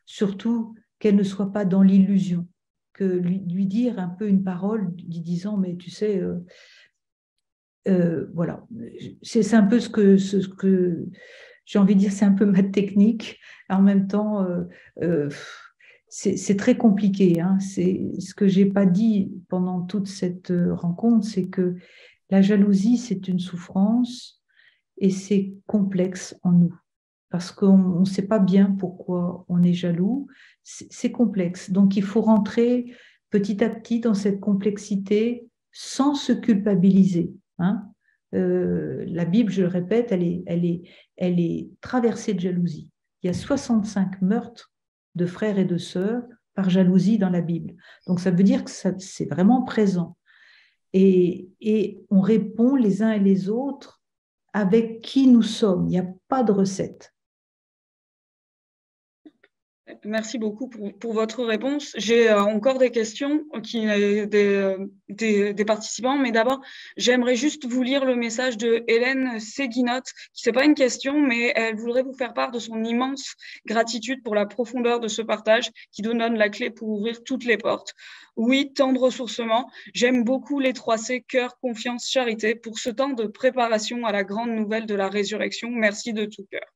surtout, qu'elle ne soit pas dans l'illusion. Que lui dire un peu une parole, lui disant, mais tu sais, voilà. C'est un peu ce que j'ai envie de dire, c'est un peu ma technique. En même temps, c'est très compliqué. Hein. C'est ce que je n'ai pas dit pendant toute cette rencontre, c'est que la jalousie, c'est une souffrance et c'est complexe en nous parce qu'on ne sait pas bien pourquoi on est jaloux. C'est complexe. Donc, il faut rentrer petit à petit dans cette complexité sans se culpabiliser. Hein. La Bible, je le répète, elle est traversée de jalousie. Il y a 65 meurtres de frères et de sœurs par jalousie dans la Bible. Donc, ça veut dire que c'est vraiment présent. Et on répond les uns et les autres avec qui nous sommes. Il n'y a pas de recette. Merci beaucoup pour votre réponse. J'ai encore des questions des participants, mais d'abord, j'aimerais juste vous lire le message de Hélène Séguinotte, qui c'est pas une question, mais elle voudrait vous faire part de son immense gratitude pour la profondeur de ce partage qui nous donne la clé pour ouvrir toutes les portes. Oui, temps de ressourcement. J'aime beaucoup les 3C, cœur, confiance, charité, pour ce temps de préparation à la grande nouvelle de la résurrection. Merci de tout cœur.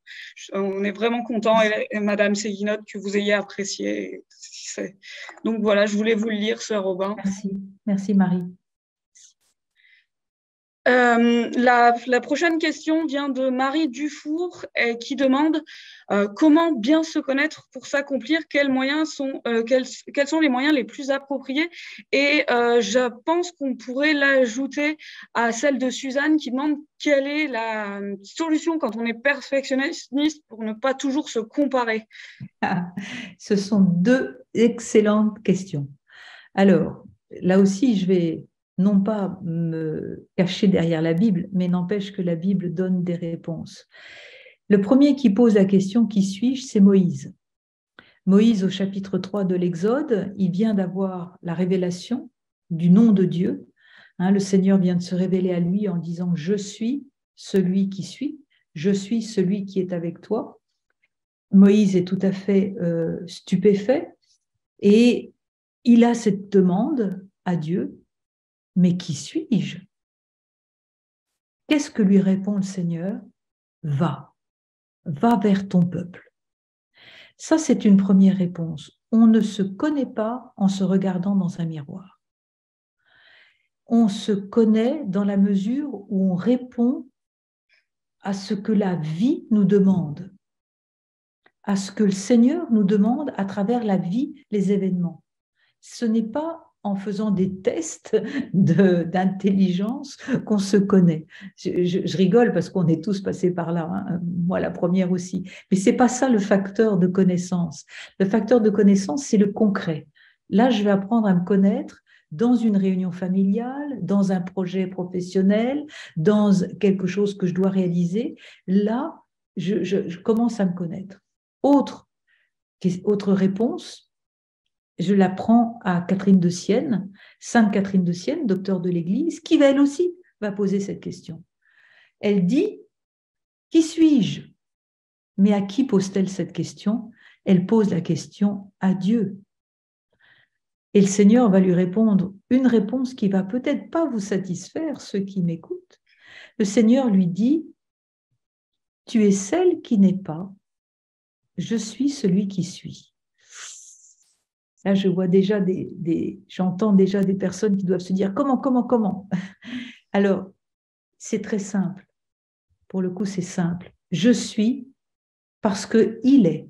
On est vraiment content, Madame Séguinotte, que vous ayez apprécié. Donc voilà, je voulais vous le lire, Sœur Robin. Merci Marie. La prochaine question vient de Marie Dufour qui demande comment bien se connaître pour s'accomplir, quels sont les moyens les plus appropriés, et je pense qu'on pourrait l'ajouter à celle de Suzanne qui demande quelle est la solution quand on est perfectionniste pour ne pas toujours se comparer. Ce sont deux excellentes questions. Alors, là aussi, je vais non pas me cacher derrière la Bible, mais n'empêche que la Bible donne des réponses. Le premier qui pose la question « Qui suis-je ?» c'est Moïse. Moïse, au chapitre 3 de l'Exode, il vient d'avoir la révélation du nom de Dieu. Le Seigneur vient de se révéler à lui en disant « Je suis celui qui suis, je suis celui qui est avec toi ». Moïse est tout à fait stupéfait et il a cette demande à Dieu. Mais qui suis-je? Qu'est-ce que lui répond le Seigneur? Va vers ton peuple. Ça, c'est une première réponse. On ne se connaît pas en se regardant dans un miroir. on se connaît dans la mesure où on répond à ce que la vie nous demande, à ce que le Seigneur nous demande à travers la vie, les événements. Ce n'est pas en faisant des tests d'intelligence qu'on se connaît. Je rigole parce qu'on est tous passés par là, hein, moi la première aussi. Mais ce n'est pas ça le facteur de connaissance. Le facteur de connaissance, c'est le concret. Là, je vais apprendre à me connaître dans une réunion familiale, dans un projet professionnel, dans quelque chose que je dois réaliser. Là, je commence à me connaître. Autre réponse, je la prends à Catherine de Sienne, Sainte Catherine de Sienne, docteur de l'Église, qui elle aussi va poser cette question. Elle dit, qui suis-je? Mais à qui pose-t-elle cette question? Elle pose la question à Dieu. Et le Seigneur va lui répondre une réponse qui va peut-être pas vous satisfaire, ceux qui m'écoutent. Le Seigneur lui dit, tu es celle qui n'est pas, je suis celui qui suis. Là, je vois déjà j'entends déjà des personnes qui doivent se dire comment. Alors, c'est très simple. Pour le coup, c'est simple. Je suis parce qu'il est.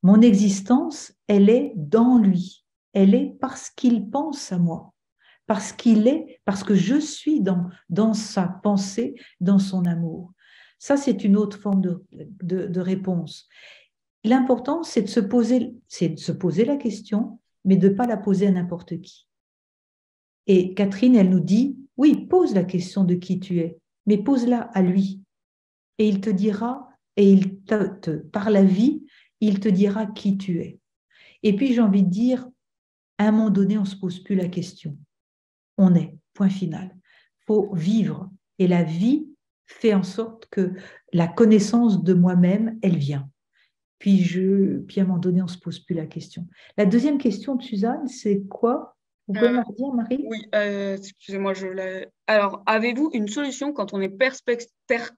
Mon existence, elle est dans lui. Elle est parce qu'il pense à moi. Parce qu'il est, parce que je suis dans sa pensée, dans son amour. Ça, c'est une autre forme de réponse. L'important, c'est de se poser la question, mais de ne pas la poser à n'importe qui. Et Catherine, elle nous dit, oui, pose la question de qui tu es, mais pose-la à lui. Et il te dira, et par la vie, il te dira qui tu es. Et puis, j'ai envie de dire, à un moment donné, on ne se pose plus la question. On est, point final. Il faut vivre. Et la vie fait en sorte que la connaissance de moi-même, elle vient. Puis à un moment donné, on ne se pose plus la question. La deuxième question de Suzanne, c'est quoi? Vous pouvez me redire, Marie? Oui, excusez-moi, Alors, avez-vous une solution quand on est perfectionniste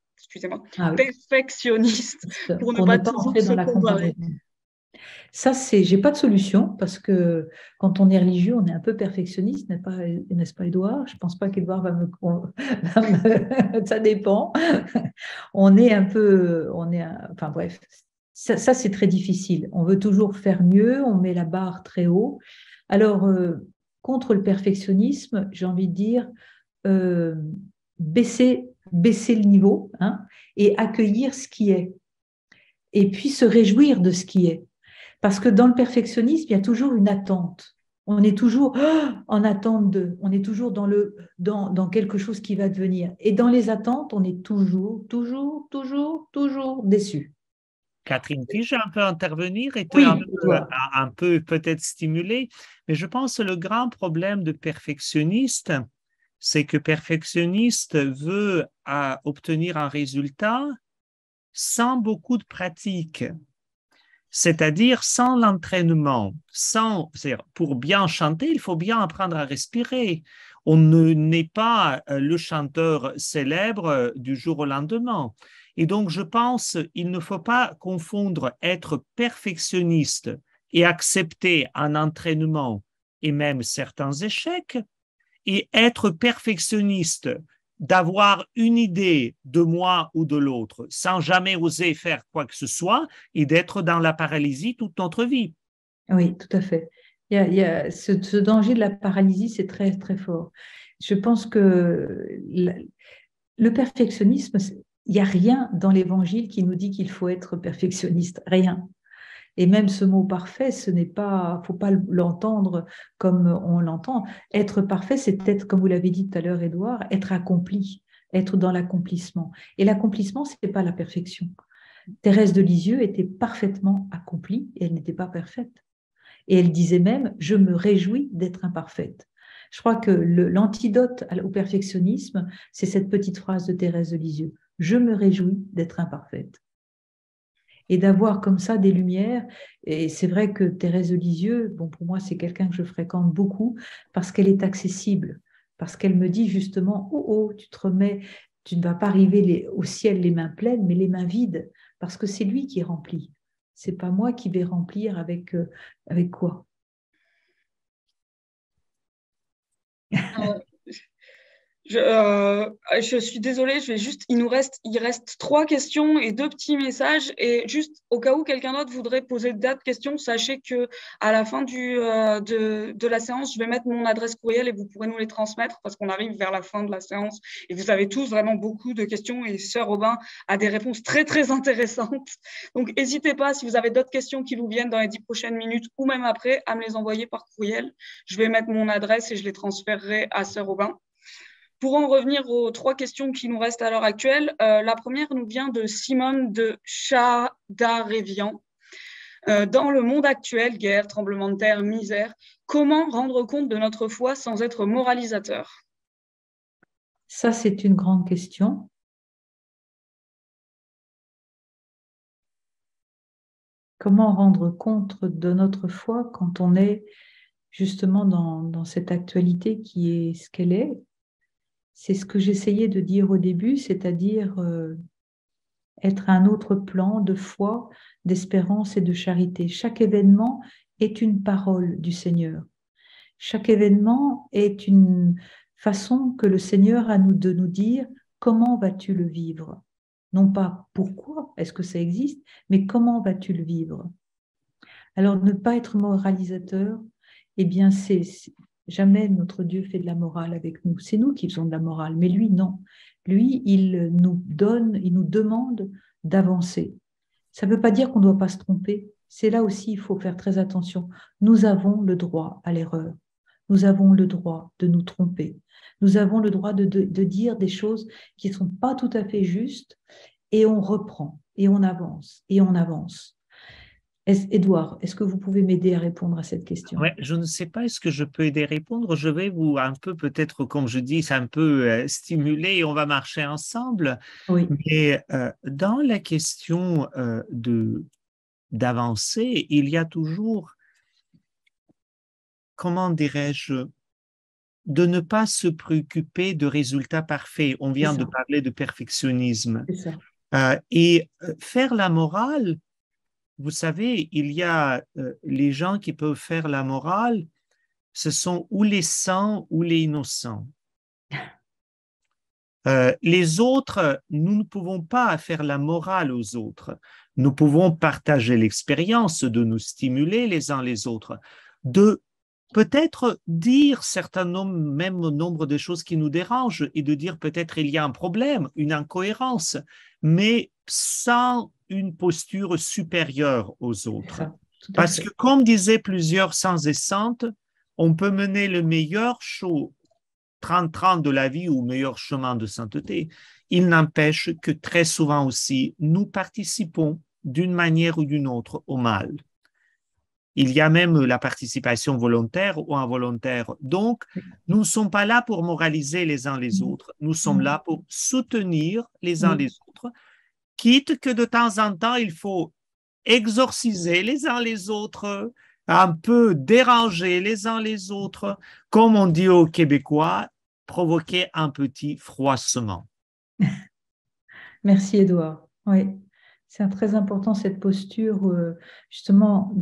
pour ne pas toujours entrer se dans la comparer? comparaison? Ça, j'ai pas de solution parce que quand on est religieux, on est un peu perfectionniste, n'est-ce pas, Édouard? Je pense pas qu'Édouard ça dépend. Enfin bref, ça c'est très difficile. On veut toujours faire mieux, on met la barre très haut. Alors, contre le perfectionnisme, j'ai envie de dire, baisser le niveau, hein, et accueillir ce qui est. Et puis se réjouir de ce qui est. Parce que dans le perfectionnisme, il y a toujours une attente. On est toujours en attente on est toujours dans quelque chose qui va devenir. Et dans les attentes, on est toujours déçu. Catherine, puis-je un peu intervenir et Oui, un peu peut-être stimuler, mais je pense que le grand problème de perfectionniste, c'est que perfectionniste veut obtenir un résultat sans beaucoup de pratique, c'est-à-dire sans l'entraînement, pour bien chanter, il faut bien apprendre à respirer. On n'est pas le chanteur célèbre du jour au lendemain. Et donc, je pense qu'il ne faut pas confondre être perfectionniste et accepter un entraînement et même certains échecs et être perfectionniste, d'avoir une idée de moi ou de l'autre sans jamais oser faire quoi que ce soit et d'être dans la paralysie toute notre vie. Oui, tout à fait. Il y a ce danger de la paralysie, c'est très, très fort. Je pense que le perfectionnisme, il n'y a rien dans l'Évangile qui nous dit qu'il faut être perfectionniste, rien. Et même ce mot parfait, ce n'est pas, faut pas l'entendre comme on l'entend. Être parfait, c'est être, comme vous l'avez dit tout à l'heure, Édouard, être accompli, être dans l'accomplissement. Et l'accomplissement, ce n'est pas la perfection. Thérèse de Lisieux était parfaitement accomplie et elle n'était pas parfaite. Et elle disait même, je me réjouis d'être imparfaite. Je crois que l'antidote au perfectionnisme, c'est cette petite phrase de Thérèse de Lisieux. Je me réjouis d'être imparfaite. Et d'avoir comme ça des lumières. Et c'est vrai que Thérèse de Lisieux, bon, pour moi, c'est quelqu'un que je fréquente beaucoup parce qu'elle est accessible, parce qu'elle me dit justement, oh, tu te remets, tu ne vas pas arriver au ciel les mains pleines, mais les mains vides, parce que c'est lui qui remplit. C'est pas moi qui vais remplir avec quoi. Je suis désolée, il reste 3 questions et 2 petits messages. Et juste au cas où quelqu'un d'autre voudrait poser d'autres questions, sachez que à la fin de la séance, je vais mettre mon adresse courriel et vous pourrez nous les transmettre parce qu'on arrive vers la fin de la séance et vous avez tous vraiment beaucoup de questions et Sœur Robin a des réponses très, très intéressantes. Donc, n'hésitez pas, si vous avez d'autres questions qui vous viennent dans les 10 prochaines minutes ou même après, à me les envoyer par courriel. Je vais mettre mon adresse et je les transférerai à Sœur Robin. Pour en revenir aux 3 questions qui nous restent à l'heure actuelle, la première nous vient de Simone de Chadarévian. Dans le monde actuel, guerre, tremblement de terre, misère, comment rendre compte de notre foi sans être moralisateur? Ça, c'est une grande question. Comment rendre compte de notre foi quand on est justement dans cette actualité qui est ce qu'elle est? C'est ce que j'essayais de dire au début, c'est-à-dire être à un autre plan de foi, d'espérance et de charité. Chaque événement est une parole du Seigneur. Chaque événement est une façon que le Seigneur a de nous dire comment vas-tu le vivre. Non pas pourquoi est-ce que ça existe, mais comment vas-tu le vivre. Alors ne pas être moralisateur, eh bien jamais notre Dieu fait de la morale avec nous. C'est nous qui faisons de la morale, mais lui, non. Lui, il nous demande d'avancer. Ça ne veut pas dire qu'on ne doit pas se tromper. C'est là aussi, il faut faire très attention. Nous avons le droit à l'erreur. Nous avons le droit de nous tromper. Nous avons le droit de dire des choses qui ne sont pas tout à fait justes et on reprend et on avance et on avance. Édouard, est-ce que vous pouvez m'aider à répondre à cette question? Ouais, je ne sais pas, est-ce que je peux aider à répondre? Je vais vous un peu, peut-être, comme je dis, c'est un peu stimuler et on va marcher ensemble. Oui. Mais dans la question d'avancer, il y a toujours, comment dirais-je, de ne pas se préoccuper de résultats parfaits. On vient de parler de perfectionnisme. C'est ça. Et faire la morale, vous savez, il y a les gens qui peuvent faire la morale, ce sont ou les saints ou les innocents. Les autres, nous ne pouvons pas faire la morale aux autres. Nous pouvons partager l'expérience, de nous stimuler les uns les autres, de peut-être dire certains même nombre de choses qui nous dérangent et de dire peut-être il y a un problème, une incohérence, mais sans une posture supérieure aux autres. Parce que, comme disaient plusieurs saints et saintes, on peut mener le meilleur 30-30 de la vie ou meilleur chemin de sainteté. Il n'empêche que très souvent aussi, nous participons d'une manière ou d'une autre au mal. Il y a même la participation volontaire ou involontaire. Donc, nous ne sommes pas là pour moraliser les uns les autres. Nous sommes là pour soutenir les uns les autres, quitte que de temps en temps, il faut exorciser les uns les autres, un peu déranger les uns les autres, comme on dit aux Québécois, provoquer un petit froissement. Merci, Édouard. Oui. C'est très important cette posture, justement,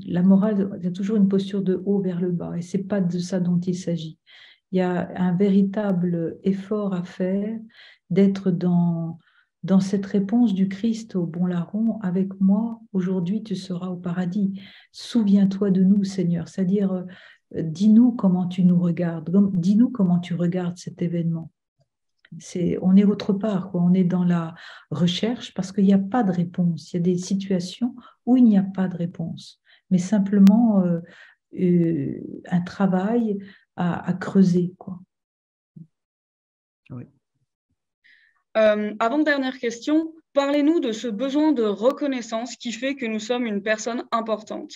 la morale, c'est toujours une posture de haut vers le bas, et ce n'est pas de ça dont il s'agit. Il y a un véritable effort à faire d'être dans cette réponse du Christ au bon larron, avec moi, aujourd'hui tu seras au paradis. Souviens-toi de nous, Seigneur, c'est-à-dire, dis-nous comment tu nous regardes, dis-nous comment tu regardes cet événement. On est autre part, quoi. On est dans la recherche parce qu'il n'y a pas de réponse. Il y a des situations où il n'y a pas de réponse, mais simplement un travail à creuser, quoi. Oui. Avant-dernière question, parlez-nous de ce besoin de reconnaissance qui fait que nous sommes une personne importante.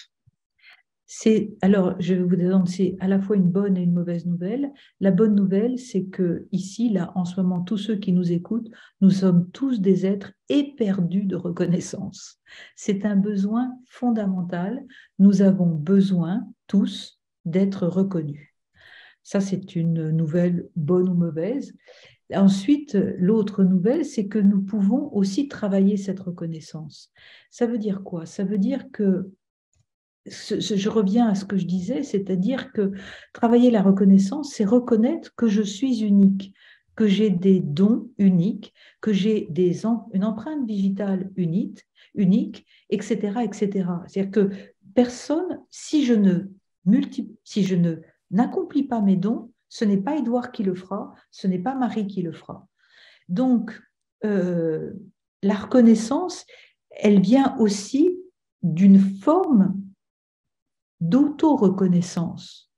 Alors, je vais vous dire, c'est à la fois une bonne et une mauvaise nouvelle. La bonne nouvelle, c'est que ici, là, en ce moment, tous ceux qui nous écoutent, nous sommes tous des êtres éperdus de reconnaissance. C'est un besoin fondamental. Nous avons besoin, tous, d'être reconnus. Ça, c'est une nouvelle bonne ou mauvaise. Ensuite, l'autre nouvelle, c'est que nous pouvons aussi travailler cette reconnaissance. Ça veut dire quoi? Ça veut dire que je reviens à ce que je disais, c'est-à-dire que travailler la reconnaissance, c'est reconnaître que je suis unique, que j'ai des dons uniques, que j'ai une empreinte digitale unique, etc., etc. C'est-à-dire que personne, si je n'accomplis pas mes dons, ce n'est pas Édouard qui le fera, ce n'est pas Marie qui le fera. Donc, la reconnaissance, elle vient aussi d'une forme d'auto-reconnaissance,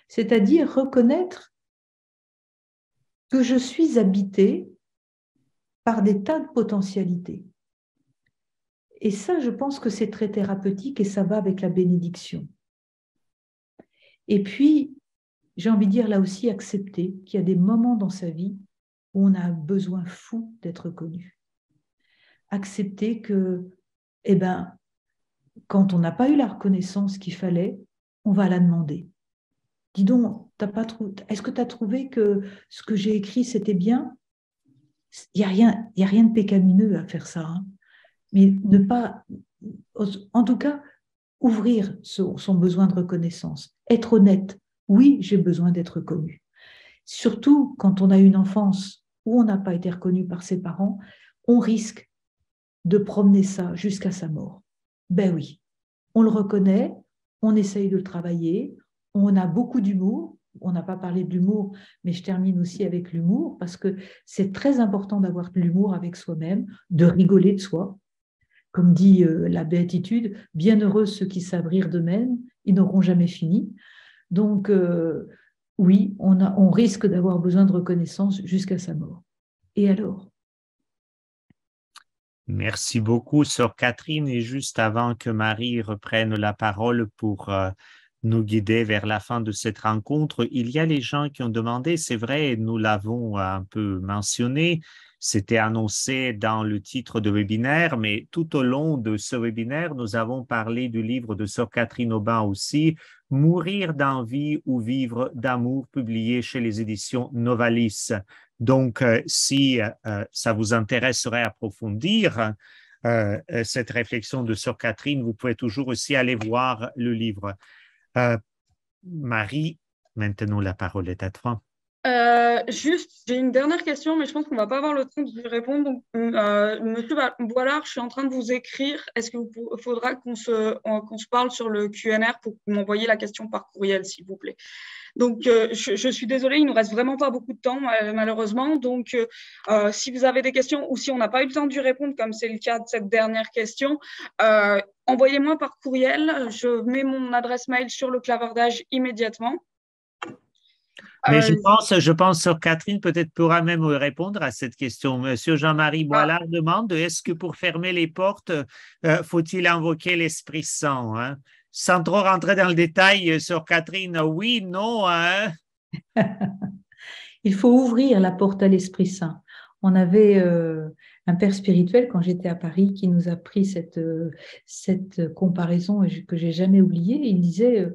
c'est-à-dire reconnaître que je suis habité par des tas de potentialités. Et ça, je pense que c'est très thérapeutique et ça va avec la bénédiction. Et puis, j'ai envie de dire là aussi, accepter qu'il y a des moments dans sa vie où on a un besoin fou d'être connu. Accepter que, quand on n'a pas eu la reconnaissance qu'il fallait, on va la demander. Dis donc, est-ce que tu as trouvé que ce que j'ai écrit, c'était bien? Il n'y a rien de pécamineux à faire ça. Hein. Mais ne pas, en tout cas, ouvrir son besoin de reconnaissance. Être honnête. Oui, j'ai besoin d'être connu. Surtout quand on a une enfance où on n'a pas été reconnu par ses parents, on risque de promener ça jusqu'à sa mort. Ben oui, on le reconnaît, on essaye de le travailler, on a beaucoup d'humour. On n'a pas parlé de l'humour, mais je termine aussi avec l'humour parce que c'est très important d'avoir de l'humour avec soi-même, de rigoler de soi. Comme dit la béatitude, bienheureux ceux qui savent rire d'eux-mêmes, ils n'auront jamais fini. Donc, oui, on risque d'avoir besoin de reconnaissance jusqu'à sa mort. Et alors? Merci beaucoup, sœur Catherine. Et juste avant que Marie reprenne la parole pour nous guider vers la fin de cette rencontre, il y a les gens qui ont demandé, c'est vrai, nous l'avons un peu mentionné, c'était annoncé dans le titre de webinaire, mais tout au long de ce webinaire, nous avons parlé du livre de sœur Catherine Aubin aussi, Mourir d'envie ou vivre d'amour, publié chez les éditions Novalis. Donc, si ça vous intéresserait approfondir cette réflexion de sœur Catherine, vous pouvez toujours aussi aller voir le livre. Marie, maintenant la parole est à toi. Juste, j'ai une dernière question, mais je pense qu'on va pas avoir le temps de lui répondre. Donc, Monsieur Boilard, je suis en train de vous écrire. Est-ce qu'il faudra qu'on se parle sur le QNR pour que vous m'envoyiez la question par courriel, s'il vous plaît? Donc, je suis désolée, il nous reste vraiment pas beaucoup de temps, malheureusement. Donc, si vous avez des questions ou si on n'a pas eu le temps de lui répondre, comme c'est le cas de cette dernière question, envoyez-moi par courriel. Je mets mon adresse mail sur le clavardage immédiatement. Mais je pense que Catherine peut-être pourra même répondre à cette question. Monsieur Jean-Marie Boilard demande, est-ce que pour fermer les portes, faut-il invoquer l'Esprit Saint, hein? Sans trop rentrer dans le détail, sœur Catherine, oui, non, hein? Il faut ouvrir la porte à l'Esprit Saint. On avait un père spirituel quand j'étais à Paris qui nous a pris cette comparaison que j'ai jamais oubliée. Il disait,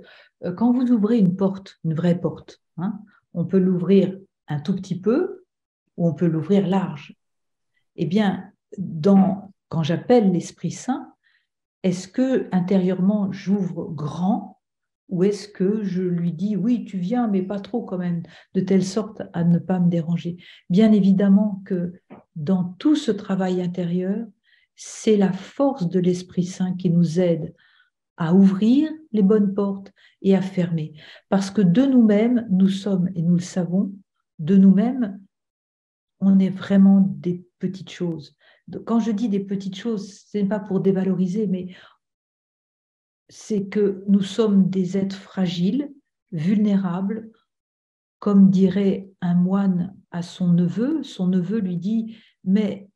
quand vous ouvrez une porte, une vraie porte, hein, on peut l'ouvrir un tout petit peu ou on peut l'ouvrir large. Eh bien, quand j'appelle l'Esprit Saint, est-ce que intérieurement j'ouvre grand ou est-ce que je lui dis oui, tu viens, mais pas trop quand même, de telle sorte à ne pas me déranger? Bien évidemment que dans tout ce travail intérieur, c'est la force de l'Esprit Saint qui nous aide à ouvrir les bonnes portes et à fermer. Parce que de nous-mêmes, nous sommes, et nous le savons, de nous-mêmes, on est vraiment des petites choses. Quand je dis des petites choses, ce n'est pas pour dévaloriser, mais c'est que nous sommes des êtres fragiles, vulnérables, comme dirait un moine à son neveu lui dit « Mais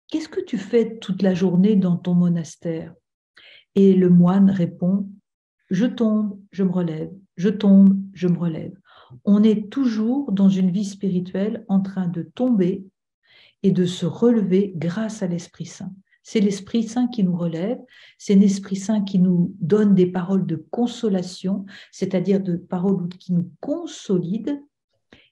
qu'est-ce que tu fais toute la journée dans ton monastère ?» Et le moine répond « Je tombe, je me relève, je tombe, je me relève. » On est toujours dans une vie spirituelle en train de tomber et de se relever grâce à l'Esprit Saint. C'est l'Esprit Saint qui nous relève, c'est l'Esprit Saint qui nous donne des paroles de consolation, c'est-à-dire de paroles qui nous consolident.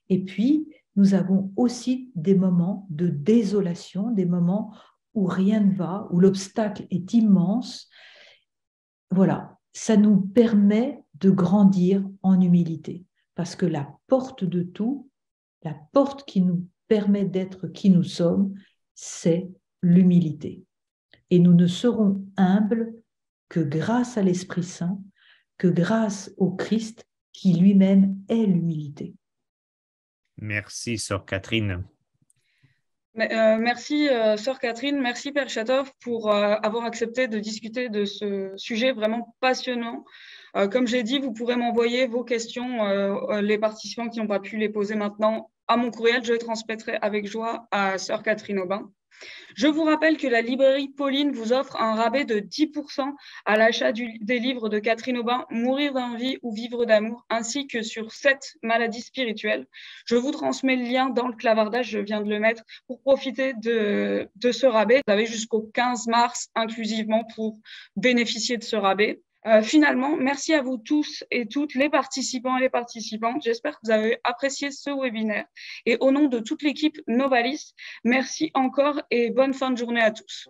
Et puis, nous avons aussi des moments de désolation, des moments où rien ne va, où l'obstacle est immense. Voilà, ça nous permet de grandir en humilité, parce que la porte de tout, la porte qui nous permet d'être qui nous sommes, c'est l'humilité. Et nous ne serons humbles que grâce à l'Esprit Saint, que grâce au Christ qui lui-même est l'humilité. Merci, Sœur Catherine. Merci, Sœur Catherine. Merci, Père Chatov, pour avoir accepté de discuter de ce sujet vraiment passionnant. Comme j'ai dit, vous pourrez m'envoyer vos questions, les participants qui n'ont pas pu les poser maintenant, à mon courriel. Je les transmettrai avec joie à Sœur Catherine Aubin. Je vous rappelle que la librairie Pauline vous offre un rabais de 10% à l'achat des livres de Catherine Aubin, Mourir d'envie ou Vivre d'amour, ainsi que sur 7 maladies spirituelles. Je vous transmets le lien dans le clavardage, je viens de le mettre, pour profiter de ce rabais. Vous avez jusqu'au 15 mars inclusivement pour bénéficier de ce rabais. Finalement, merci à vous tous et toutes les participants et les participantes. J'espère que vous avez apprécié ce webinaire. Et au nom de toute l'équipe Novalis, merci encore et bonne fin de journée à tous.